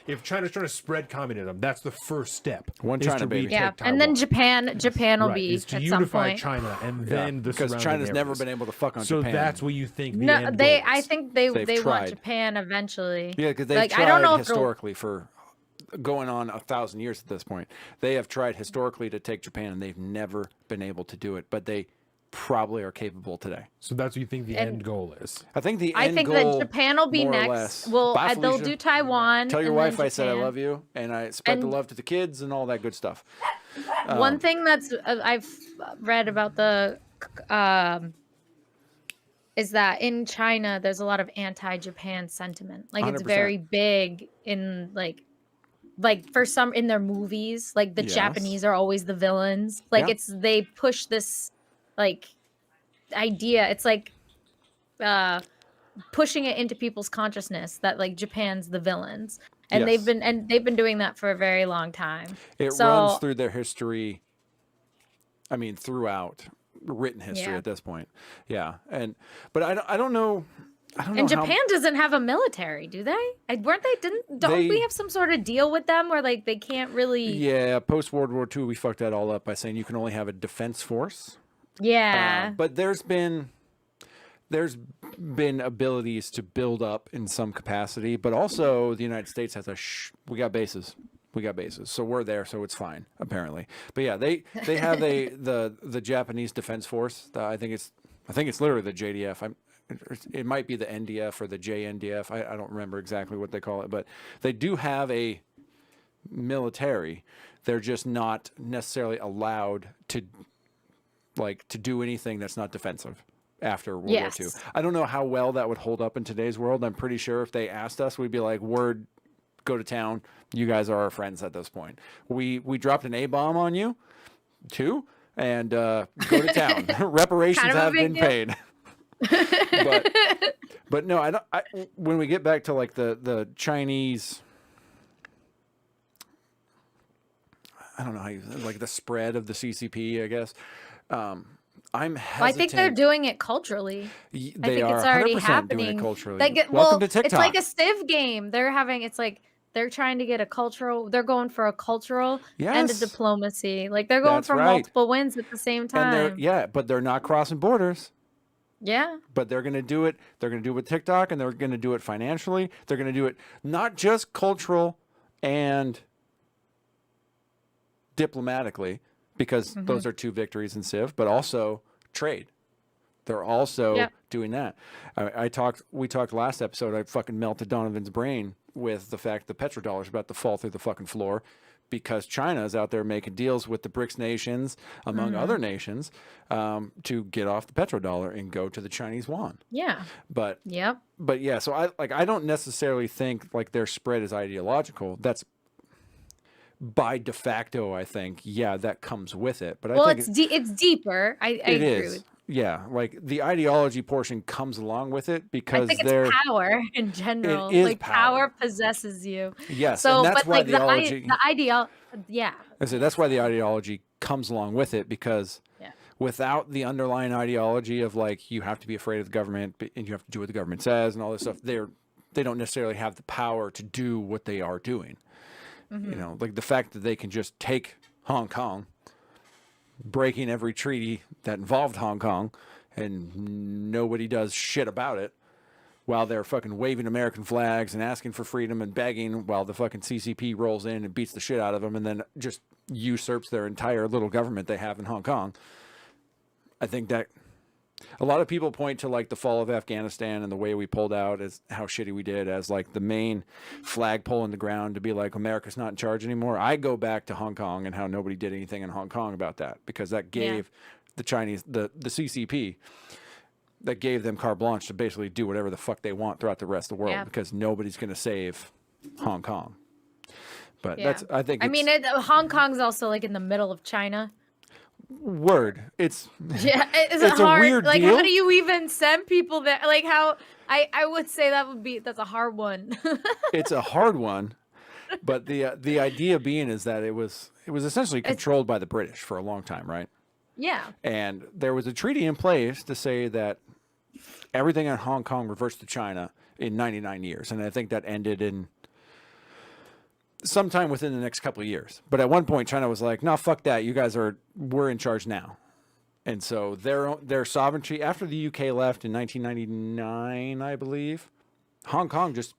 if China's trying to spread communism, that's the first step. One is China, to baby. retake Yeah, Taiwan. and then Japan will Right, be is to at some unify point. China and Yeah, then the because surrounding China's never areas. been able to fuck on So Japan. that's what you think the No, end they. goal I is. think they They've want tried. Japan eventually. Yeah, because they've Like, tried I don't know if they'll- historically for going on 1,000 years at this point. They have tried historically to take Japan, and they've never been able to do it. But they probably are capable today. So that's what you think the And- end goal is. I think the I end think goal, that Japan will be more or next. less- Well, Bye, they'll Felicia. do Taiwan. Tell your and then wife I said I Japan. love you, and I spread the And- love to the kids and all that good stuff. One thing that's I've read about the is that in China there's a lot of anti-Japan sentiment. Like it's 100%. very big in like for some in their movies, like the Yes. Japanese are always the villains. Like Yeah. they push this like idea. It's like pushing it into people's consciousness that like Japan's the villains. And Yes. they've been doing that for a very long time. It So- runs through their history. I mean, throughout written history Yeah. at this point. Yeah, but I don't know. I don't know And how Japan doesn't have a military, do they? Weren't they? Don't They- we have some sort of deal with them where like they can't really? Yeah, post World War II, we fucked that all up by saying you can only have a defense force. Yeah. But there's been abilities to build up in some capacity, but also the United States has we got bases. So we're there, so it's fine apparently. But yeah, they have the Japanese Defense Force. I think it's literally the JDF. It might be the NDF or the JNDF. I don't remember exactly what they call it, but they do have a military. They're just not necessarily allowed to do anything that's not defensive after World War II. I don't know how well that would hold up in today's world. I'm pretty sure if they asked us, we'd be like, word, go to town. You guys are our friends at this point. We dropped an A-bomb on you, too, and go to town. Reparations Kind of a have big been paid. But no, when we get back to like the Chinese, I don't know how you, like the spread of the CCP, I guess. I'm hesitant. Well, I think they're doing it culturally. I think They are it's already 100% happening. doing it culturally. Well, Welcome to TikTok. it's like a Civ game. It's like they're trying to get a cultural. They're going for a cultural and a Yes. diplomacy. Like they're going That's for right. multiple wins at the same time. But they're not crossing borders. Yeah. But they're going to do it. They're going to do it with TikTok, and they're going to do it financially. They're going to do it not just cultural and diplomatically, because those are two victories in Civ, but also trade. They're also doing that. We talked last episode. I fucking melted Donovan's brain with the fact the petrodollar is about to fall through the fucking floor because China is out there making deals with the BRICS nations, among other nations, to get off the petrodollar and go to the Chinese yuan. Yeah. But Yep. but yeah, so I don't necessarily think like their spread is ideological. That's by de facto, I think, that comes with it. But I think it's deeper. I agree is. with. Yeah, like the ideology portion comes along with it because I think they're it's power in general. is Like power. possesses you. yes, So, and that's but why like the ideology. yeah. I say that's why the ideology comes along with it because Yeah. without the underlying ideology of like you have to be afraid of the government and you have to do what the government says and all this stuff, they don't necessarily have the power to do what they are doing. You know, like the fact that they can just take Hong Kong, breaking every treaty that involved Hong Kong, and nobody does shit about it, while they're fucking waving American flags and asking for freedom and begging, while the fucking CCP rolls in and beats the shit out of them and then just usurps their entire little government they have in Hong Kong. I think that a lot of people point to like the fall of Afghanistan and the way we pulled out as how shitty we did as like the main flagpole in the ground to be like America's not in charge anymore. I go back to Hong Kong and how nobody did anything in Hong Kong about that because that gave the Chinese, the CCP, that gave them carte blanche to basically do whatever the fuck they want throughout the rest of the world because nobody's going to save Hong Kong. But I think Hong Kong's also like in the middle of China. Word. It's it's a hard. weird like, deal. how do you even send people there? Like, how I would say that's a hard one. It's a hard one, but the idea being is that it was essentially controlled by the British for a long time, right? Yeah. And there was a treaty in place to say that everything in Hong Kong reverts to China in 99 years, and I think that ended in sometime within the next couple of years. But at one point, China was like, "No, fuck that. We're in charge now." And so their sovereignty after the UK left in 1999, I believe, Hong Kong just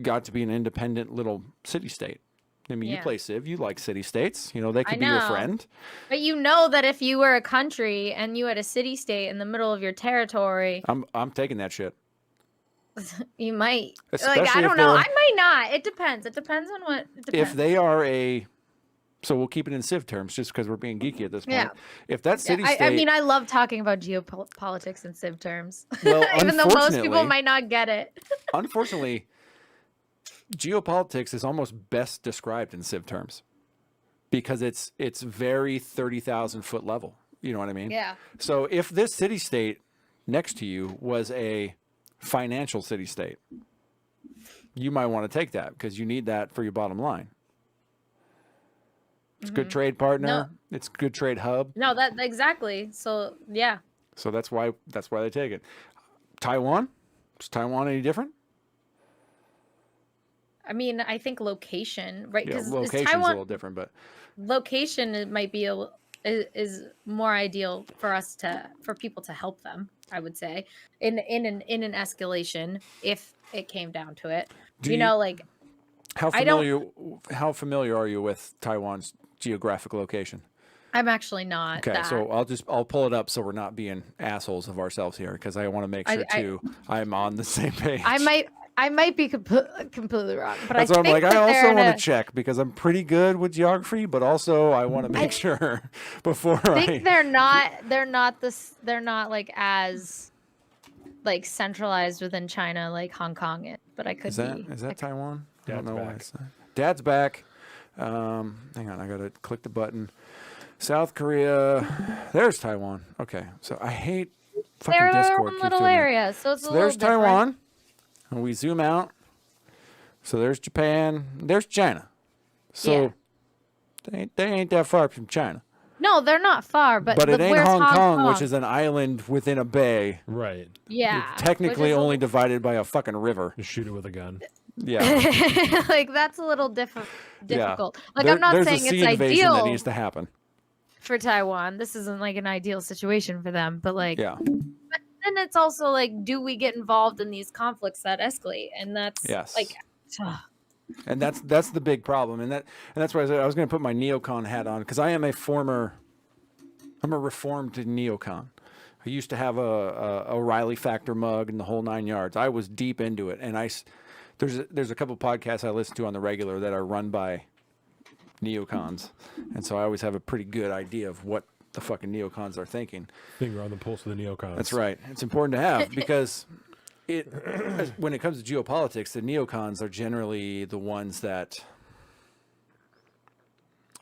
got to be an independent little city state. I mean, you play Civ, you like city states. You know, they could be your friend. But you know that if you were a country and you had a city state in the middle of your territory, I'm taking that shit. you might. Especially like, I if don't know. they're- I might not. It depends. It depends on what. It depends. If they are so we'll keep it in Civ terms just because we're being geeky at this point. Yeah. If that city state, I mean, I love talking about geopolitics in Civ terms. Well, even though most people unfortunately- might not get it. unfortunately, geopolitics is almost best described in Civ terms because it's very 30,000 foot level. You know what I mean? Yeah. So if this city state next to you was a financial city state, you might want to take that because you need that for your bottom line. It's a good trade partner. No. It's a good trade hub. No, that exactly. So yeah. So that's why they take it. Taiwan, Is Taiwan any different? I mean, I think location, right? Yeah, Because location's a Taiwan little different, but location it might be is more ideal for people to help them. I would say in an escalation if it came down to it. Do You you- know, like how I don't. familiar are you with Taiwan's geographic location? I'm actually not. Okay, that. so I'll pull it up so we're not being assholes of ourselves here, because I want to make sure too I'm on the same page. I might be completely wrong, but That's I why I'm think like, I that they're also in want to check because I'm pretty good with geography, but also I want to make sure before I think they're not like as like centralized within China like Hong Kong is, but I could Is that be. is that Taiwan? I don't Dad's know why back. it's Dad's back. Hang on, I gotta click the button. South Korea. There's Taiwan. Okay, so I hate fucking They're their Discord. own keeps little doing that. area, so it's So a little there's different. Taiwan, and we zoom out. So there's Japan. There's China. So they ain't that far from China. No, they're not far, but But it ain't where's Hong Kong, which is an island within a bay. Right. yeah, Technically which is only divided by a fucking river. Just shoot it with a gun. Yeah. like that's a little difficult. Like There- I'm not there's saying a sea it's invasion that ideal needs to happen. for Taiwan. This isn't like an ideal situation for them, but like Yeah. then it's also like, do we get involved in these conflicts that escalate? And that's Yes. like, And that's the big problem, and that's why I said I was going to put my neocon hat on, because I'm a reformed neocon. I used to have a O'Reilly Factor mug and the whole 9 yards. I was deep into it, and there's a couple podcasts I listen to on the regular that are run by neocons, and so I always have a pretty good idea of what the fucking neocons are thinking. Finger on the pulse of the neocons. That's right. It's important to have because when it comes to geopolitics, the neocons are generally the ones that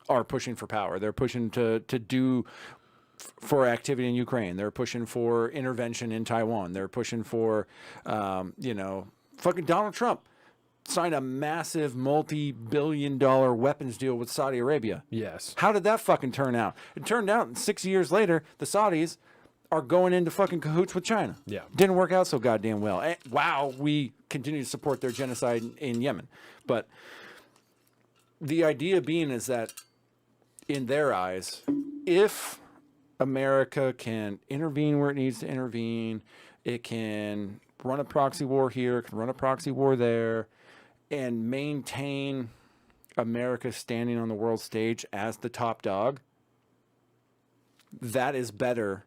are pushing for power. They're pushing to do for activity in Ukraine. They're pushing for intervention in Taiwan. They're pushing for, fucking Donald Trump signed a massive multi-billion-dollar weapons deal with Saudi Arabia. Yes. How did that fucking turn out? It turned out 6 years later, the Saudis are going into fucking cahoots with China. Yeah. Didn't work out so goddamn well. And, wow, we continue to support their genocide in Yemen. But the idea being is that in their eyes, if America can intervene where it needs to intervene, it can run a proxy war here, it can run a proxy war there, and maintain America standing on the world stage as the top dog, that is better.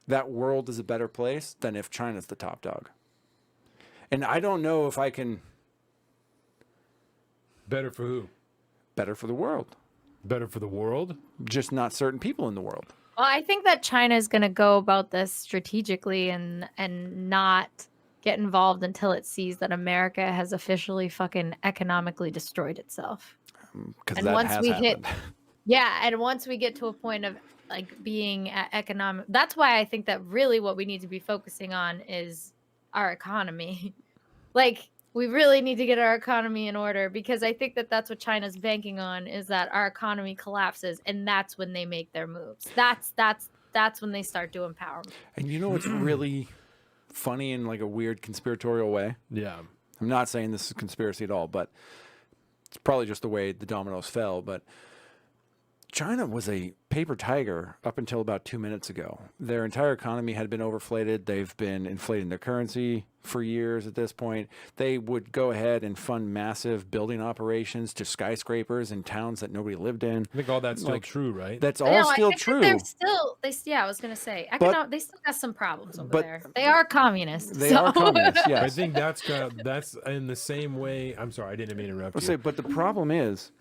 That world is a better place than if China's the top dog. And I don't know if I can... Better for who? Better for the world. Better for the world? Just not certain people in the world. well, I think that China is going to go about this strategically and not get involved until it sees that America has officially fucking economically destroyed itself. Because And that once has we happened. Yeah, and once we get to a point of like being at economic, that's why I think that really what we need to be focusing on is our economy. Like we really need to get our economy in order, because I think that that's what China's banking on, is that our economy collapses, and that's when they make their moves. That's when they start doing power moves. And you know what's really funny in like a weird conspiratorial way? Yeah. I'm not saying this is conspiracy at all, but it's probably just the way the dominoes fell. But China was a paper tiger up until about 2 minutes ago. Their entire economy had been overflated. They've been inflating their currency for years at this point. They would go ahead and fund massive building operations to skyscrapers in towns that nobody lived in. I think all that's still Like, true, right? That's No, all I still think that true. they're still, yeah, I was gonna say, they still got some problems over But- there. They are communists. They are communists, I yes. think that's in the same way. I'm sorry, I didn't mean to interrupt I'll you. say, but the problem is,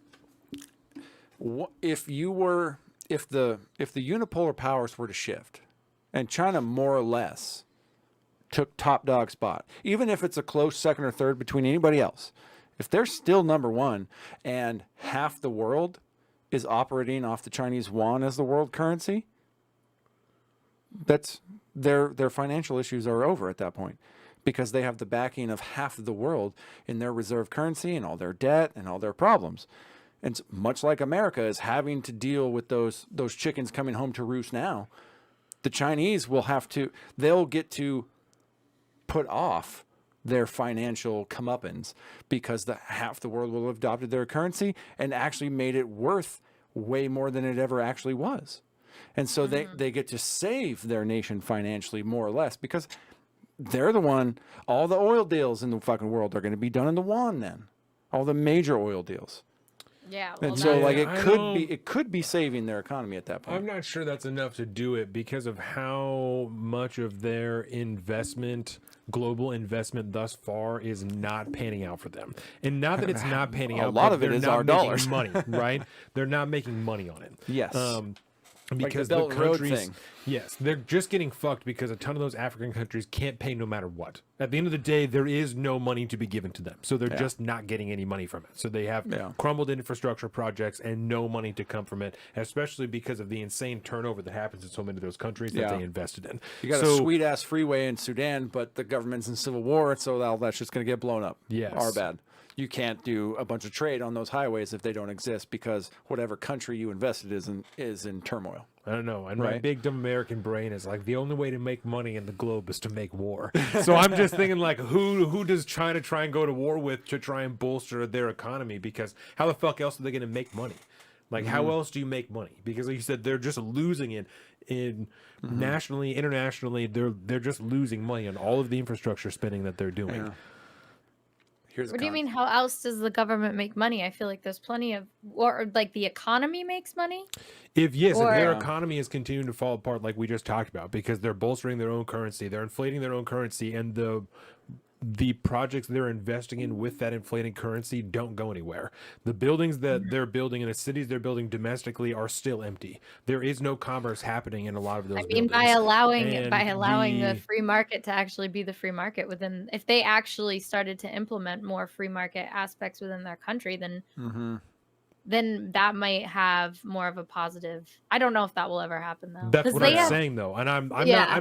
if the unipolar powers were to shift, and China more or less took top dog spot, even if it's a close second or third between anybody else, if they're still number one and half the world is operating off the Chinese yuan as the world currency, that's their financial issues are over at that point, because they have the backing of half of the world in their reserve currency and all their debt and all their problems. And it's much like America is having to deal with those chickens coming home to roost now, the Chinese they'll get to put off their financial comeuppance because half the world will have adopted their currency and actually made it worth way more than it ever actually was. And so they get to save their nation financially, more or less, because they're the one, all the oil deals in the fucking world are going to be done in the yuan then. All the major oil deals. Yeah. Well, And so like I it could be saving their economy at that point. I'm not sure that's enough to do it because of how much of their investment, global investment thus far, is not panning out for them. And not that it's not panning out. A lot but of it they're is not our making dollars. money, right? They're not making money on it. Yes. Because Belt the and Road countries, thing. yes, they're just getting fucked because a ton of those African countries can't pay no matter what. At the end of the day, there is no money to be given to them, so they're just not getting any money from it. So they have crumbled infrastructure projects and no money to come from it, especially because of the insane turnover that happens in so many of those countries that they invested in. You got a sweet ass freeway in Sudan, but the government's in civil war, so all that's just going to get blown up. Yes. Our bad. You can't do a bunch of trade on those highways if they don't exist because whatever country you invested is in turmoil. I don't know. And my big dumb American brain is like, the only way to make money in the globe is to make war. So I'm just thinking like, who does China try and go to war with to try and bolster their economy? Because how the fuck else are they going to make money? Like, how else do you make money? Because like you said, they're just losing it in nationally, internationally. They're just losing money on all of the infrastructure spending that they're doing. Yeah. What do you mean? How else does the government make money? I feel like there's plenty of, or like the economy makes money. If their economy is continuing to fall apart, like we just talked about, because they're bolstering their own currency, they're inflating their own currency, and the projects they're investing in with that inflating currency don't go anywhere. The buildings that they're building and the cities they're building domestically are still empty. There is no commerce happening in a lot of those buildings. By allowing the free market to actually be the free market within, if they actually started to implement more free market aspects within their country, then that might have more of a positive. I don't know if that will ever happen though. That's what I'm saying though, and I'm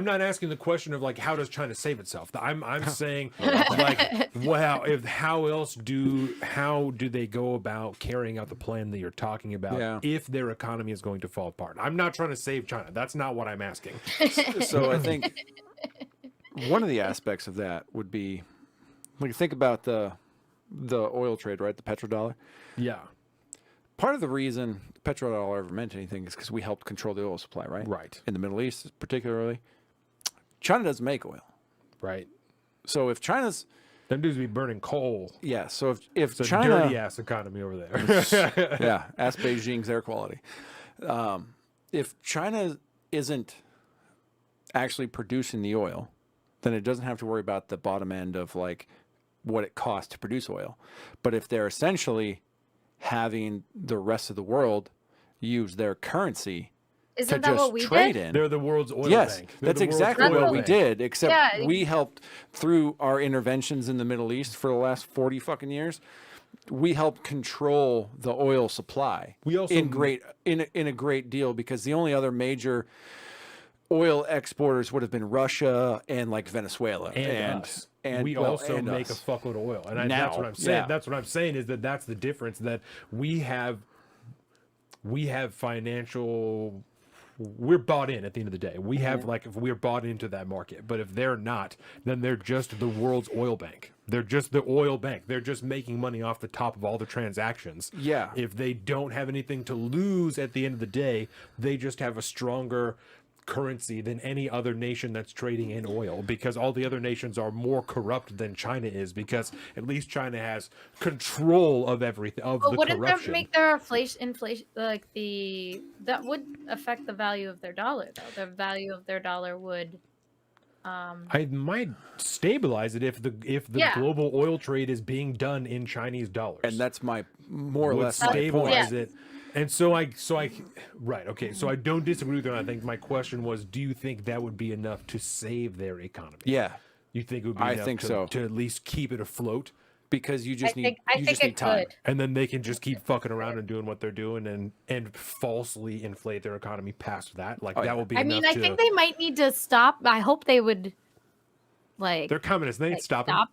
not asking the question of like how does China save itself. I'm saying like how do they go about carrying out the plan that you're talking about if their economy is going to fall apart? I'm not trying to save China. That's not what I'm asking. So I think one of the aspects of that would be like think about the oil trade, right? The petrodollar. Yeah. Part of the reason petrodollar ever meant anything is because we helped control the oil supply, right? Right. In the Middle East, particularly. China doesn't make oil. Right. So if China's... Them dudes be burning coal. Yeah, so if it's China... a dirty-ass economy over there. Yeah, ask Beijing's air quality. If China isn't actually producing the oil, then it doesn't have to worry about the bottom end of like what it costs to produce oil. But if they're essentially having the rest of the world use their currency Isn't to that just what we trade did? in. They're the world's oil Yes, bank. that's exactly what we did, except Yeah. we helped through our interventions in the Middle East for the last 40 fucking years. We helped control the oil supply We also in a great deal because the only other major oil exporters would have been Russia and like Venezuela and us. And we well, also and make us. a fuckload of oil, and Now, that's what I'm saying. yeah. That's what I'm saying is that's the difference that we have financial. We're bought in at the end of the day. We have if we're bought into that market, but if they're not, then they're just the world's oil bank. They're just the oil bank. They're just making money off the top of all the transactions. Yeah. If they don't have anything to lose at the end of the day, they just have a stronger currency than any other nation that's trading in oil, because all the other nations are more corrupt than China is, because at least China has control of everything, of the Wouldn't corruption. that make their inflation like that would affect the value of their dollar though? The value of their dollar would I might stabilize it if the global oil trade is being done in Chinese dollars. And that's my more or Would less my point. stabilize it. And so I right, okay. So I don't disagree with you. I think my question was, do you think that would be enough to save their economy? Yeah, You think it would be I enough think so. to at least keep it afloat? because you just need I you think just need it time. could. And then they can just keep fucking around and doing what they're doing and falsely inflate their economy past that. Like that will be I enough mean, I to... think they might need to stop. I hope they would They're communists. They ain't stopping. stop.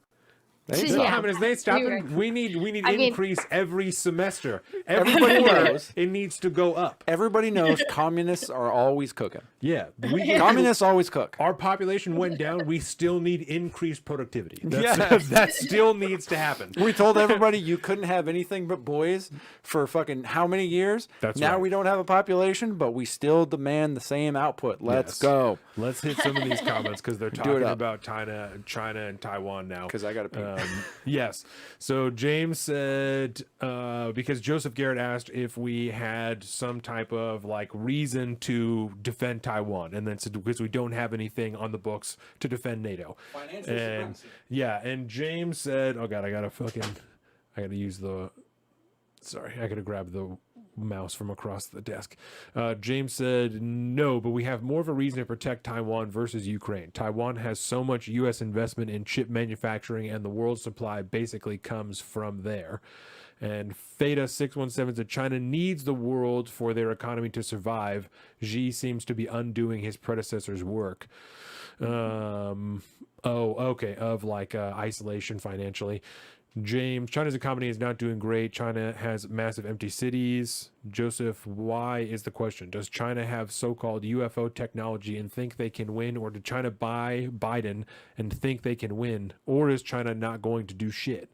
Yeah. Communist ain't stopping. We need I mean- increase every semester. Everybody knows. It needs to go up. Everybody knows communists are always cooking. Yeah, Communists always cook. our population went down. We still need increased productivity. Yes. That still needs to happen. We told everybody you couldn't have anything but boys for fucking how many years? That's now right. we don't have a population, but we still demand the same output. Let's Yes. go. Let's hit some of these comments because they're it talking up. about China and Taiwan now. Because I got to pee. Yes. So James said because Joseph Garrett asked if we had some type of like reason to defend Taiwan, and then said because we don't have anything on the books to defend NATO. Financial And supremacy. yeah, and James said, "Oh God, I gotta use the. Sorry, I gotta grab the." Mouse from across the desk. James said, no, but we have more of a reason to protect Taiwan versus Ukraine. Taiwan has so much U.S. investment in chip manufacturing, and the world supply basically comes from there. And Feta617 said, China needs the world for their economy to survive. Xi seems to be undoing his predecessor's work. Of like isolation financially. James, China's economy is not doing great. China has massive empty cities. Joseph, why is the question? Does China have so-called UFO technology and think they can win? Or did China buy Biden and think they can win? Or is China not going to do shit?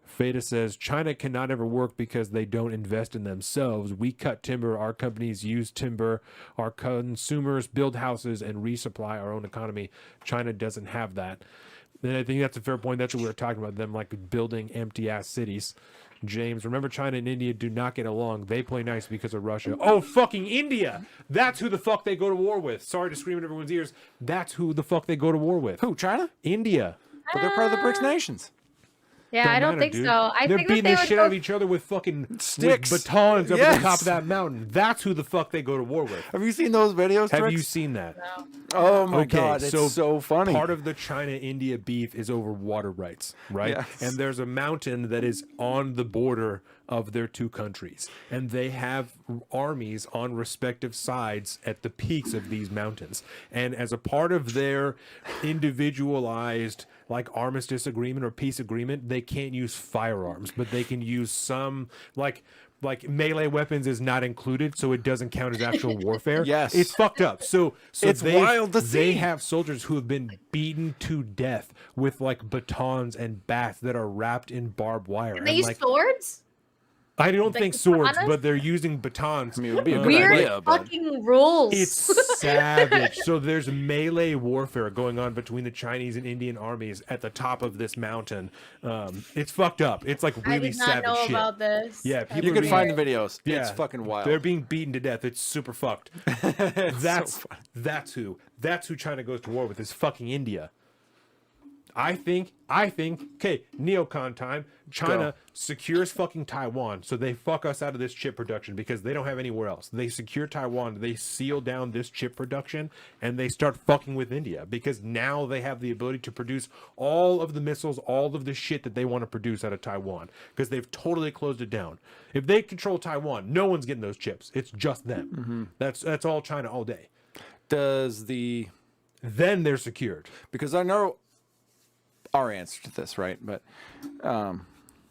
Feta says, China cannot ever work because they don't invest in themselves. We cut timber. Our companies use timber. Our consumers build houses and resupply our own economy. China doesn't have that. And I think that's a fair point. That's what we were talking about, them like building empty ass cities. James, remember China and India do not get along. They play nice because of Russia. Oh, fucking India. That's who the fuck they go to war with. Sorry to scream in everyone's ears. That's who the fuck they go to war with. Who, China? India. But they're part of the BRICS nations. Yeah, I don't matter, think dude. so. I They're think that beating they the would shit go out of each other with fucking Sticks. with batons up at Yes. the top of that mountain. That's who the fuck they go to war with. Have you seen those videos, Have Trix? you seen that? Oh my Okay, god, it's so funny. Part of the China-India beef is over water rights, right? Yes. And there's a mountain that is on the border of their two countries, and they have armies on respective sides at the peaks of these mountains. And as a part of their individualized like armistice agreement or peace agreement, they can't use firearms, but they can use some like melee weapons is not included, so it doesn't count as actual warfare. Yes. It's fucked up. So It's wild to they see. have soldiers who have been beaten to death with like batons and bats that are wrapped in barbed wire. And they use like, swords? I don't like think swords, katanas? but they're using batons. I mean, it would be a good Weird idea, but fucking rules. It's savage. So there's melee warfare going on between the Chinese and Indian armies at the top of this mountain. It's fucked up. It's like I really did not savage know shit. about this. Yeah, That's people you can being- find the videos. Yeah, It's fucking wild. They're being beaten to death. It's super fucked. That's so funny. that's who China goes to war with is fucking India. I think, okay, neocon time. China Go. secures fucking Taiwan, so they fuck us out of this chip production because they don't have anywhere else. They secure Taiwan, they seal down this chip production, and they start fucking with India because now they have the ability to produce all of the missiles, all of the shit that they want to produce out of Taiwan because they've totally closed it down. If they control Taiwan, no one's getting those chips. It's just them. That's all China all day. Does the Then they're secured. because I know our answer to this, right? But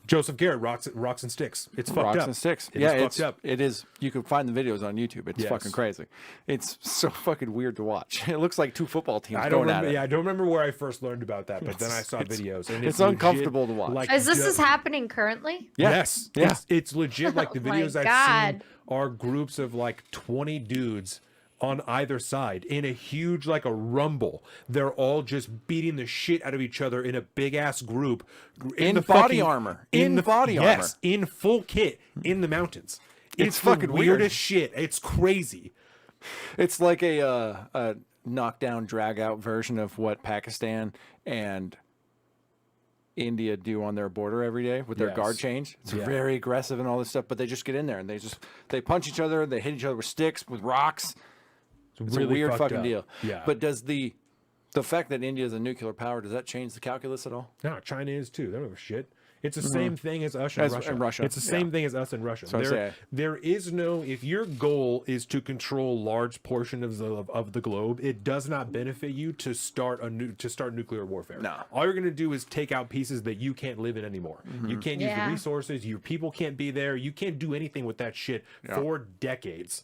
Joseph Garrett rocks and sticks. It's fucked rocks up. and sticks. It Yeah, is it's fucked up. it is. You can find the videos on YouTube. It's Yes. fucking crazy. It's so fucking weird to watch. It looks like two football teams I don't going at remember. it. Yeah, I don't remember where I first learned about that, but then I saw it's- videos, and it's legit, uncomfortable to watch. Is this ju- is happening currently? Yeah. Yes. Yeah. It's legit. Like the Oh my videos I've God. seen are groups of like 20 dudes on either side in a huge like a rumble. They're all just beating the shit out of each other in a big ass group In the body fucking- armor. In body yes, armor. in full kit in the mountains. It's the fucking weird. weirdest shit. It's crazy. It's like a knockdown, drag out version of what Pakistan and India do on their border every day with their Yes. guard change. It's Yeah. very aggressive and all this stuff, but they just get in there and they punch each other, they hit each other with sticks, with rocks. It's a really weird fucked fucking up. deal. Yeah. But does the fact that India is a nuclear power, does that change the calculus at all? No, China is too. They don't give a shit. It's the same thing as us and Russia. in Russia, It's the same thing as us and Russia. So I say- There is no, if your goal is to control large portions of the globe, it does not benefit you to start nuclear warfare. No. All you're going to do is take out pieces that you can't live in anymore. You can't use the Yeah. resources. Your people can't be there. You can't do anything with that shit for decades.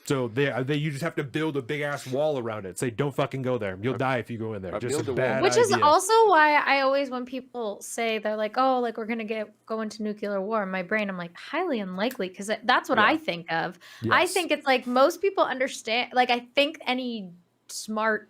So you just have to build a big ass wall around it. Say, don't fucking go there. You'll die if you go in there. Just build a a bad wall. Which is idea. also why I always, when people say they're like, oh, like we're gonna go into nuclear war, in my brain, I'm like, highly unlikely, because that's what I think of. I Yes. think it's like most people understand. Like I think any smart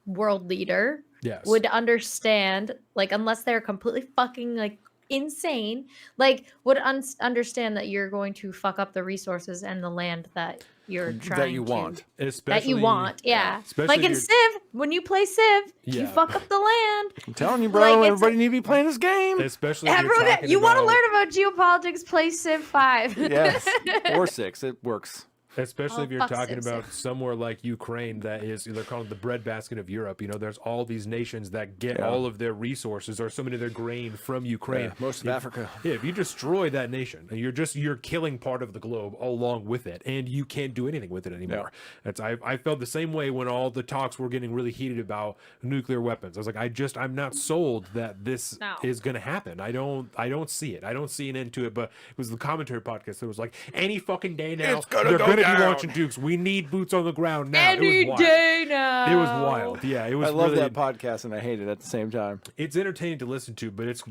world leader Yes. would understand, like unless they're completely fucking like insane, like would understand that you're going to fuck up the resources and the land that you're trying that you to- want. that you want, yeah. Especially Like if in you're- Civ, when you play Civ, you Yeah. fuck up the land. I'm telling you, bro. Like, it's- everybody need to be playing this game. Especially if you're Everyone, talking you want to about- learn about geopolitics? Play Civ 5. Yes, or 6. It works. Especially Oh, if you're fuck talking Civ, about somewhere like Ukraine, that is, they're calling it the breadbasket of Europe. You know, there's all these nations that get all of their resources or so many of their grain from Ukraine. Yeah, most of Africa. Yeah, if you destroy that nation, you're killing part of the globe along with it, and you can't do anything with it anymore. I felt the same way when all the talks were getting really heated about nuclear weapons. I was like, I'm not sold that this No. is going to happen. I don't see it. I don't see an end to it. But it was the commentary podcast that was like, any fucking day now, It's gonna they're go going to be down. launching dukes. We need boots on the ground now. Any it was wild. day now. It was wild. Yeah, it was. I love really, that podcast and I hate it at the same time. It's entertaining to listen to, but it's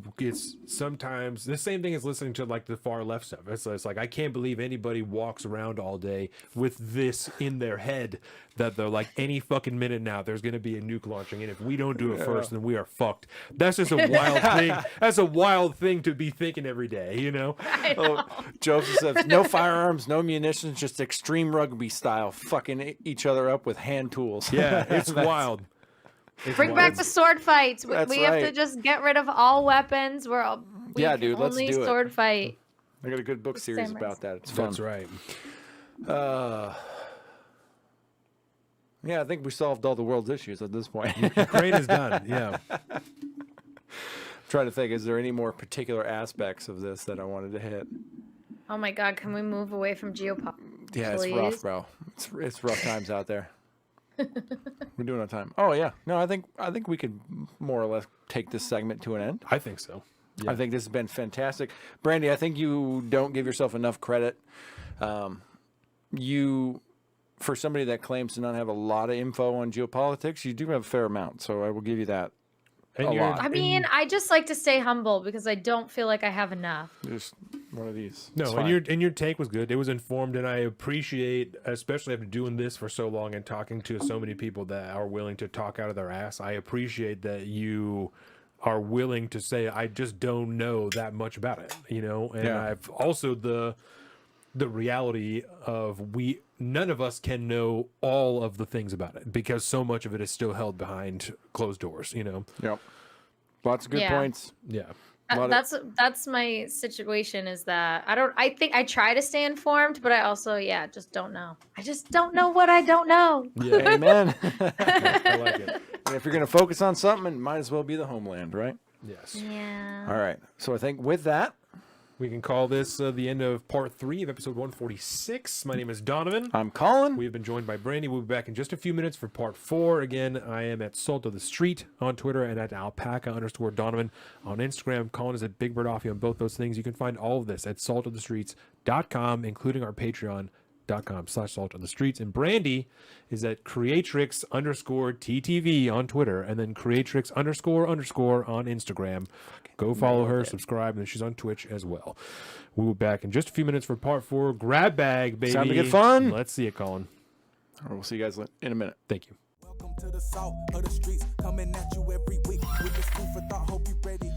sometimes the same thing as listening to like the far left stuff. It's like I can't believe anybody walks around all day with this in their head that they're like, any fucking minute now there's going to be a nuke launching, and if we don't do it first, then we are fucked. That's just a wild thing. That's a wild thing to be thinking every day, you know? Oh, Joseph says no firearms, no munitions, just extreme rugby style, fucking each other up with hand tools. Yeah, it's wild. It's Bring wild. back the sword fights. That's We have to right. just get rid of all weapons. We Yeah, can dude, let's only do it. sword fight. I got a good book series samurais. about that. It's fun. That's right. Yeah, I think we solved all the world's issues at this point. Ukraine is done. Yeah. Trying to think, is there any more particular aspects of this that I wanted to hit? Oh my god, can we move away from geopolitics? Yeah, it's rough, bro. It's rough times out there. We're doing on time. Oh yeah, no, I think we could more or less take this segment to an end. I think so. Yeah. I think this has been fantastic, Brandy. I think you don't give yourself enough credit. For somebody that claims to not have a lot of info on geopolitics, you do have a fair amount. So I will give you that. And A you're- lot. I mean, I just like to stay humble because I don't feel like I have enough. Just one of these. It's No, fine. and your take was good. It was informed, and I appreciate, especially after doing this for so long and talking to so many people that are willing to talk out of their ass. I appreciate that you are willing to say, I just don't know that much about it, you know. And Yeah. I've also the reality of none of us can know all of the things about it because so much of it is still held behind closed doors, you know. Yep. Lots of good Yeah. points. Yeah. Lot of- That's my situation, is that I think I try to stay informed, but I also just don't know. I just don't know what I don't know. Yeah. Amen. I like it. And if you're going to focus on something, it might as well be the homeland, right? Yes. Yeah. All right. So I think with that, We can call this the end of part 3 of episode 146. My name is Donovan. I'm Colin. We've been joined by Brandy. We'll be back in just a few minutes for part 4. Again, I am at Salt of the Street on Twitter and at alpaca_Donovan on Instagram. Colin is at Big Bird Offie on both those things. You can find all of this at saltofthestreets.com, including our patreon.com/saltofthestreets. And Brandy is at Creatix_TTV on Twitter, and then Creatix__ on Instagram. Go follow her, subscribe, and then she's on Twitch as well. We'll be back in just a few minutes for part 4. Grab bag, baby. Time to get fun. Let's see it, Colin. All right, we'll see you guys in a minute. Thank you. Welcome to the salt of the streets, coming at you every week with this food for thought. Hope you ready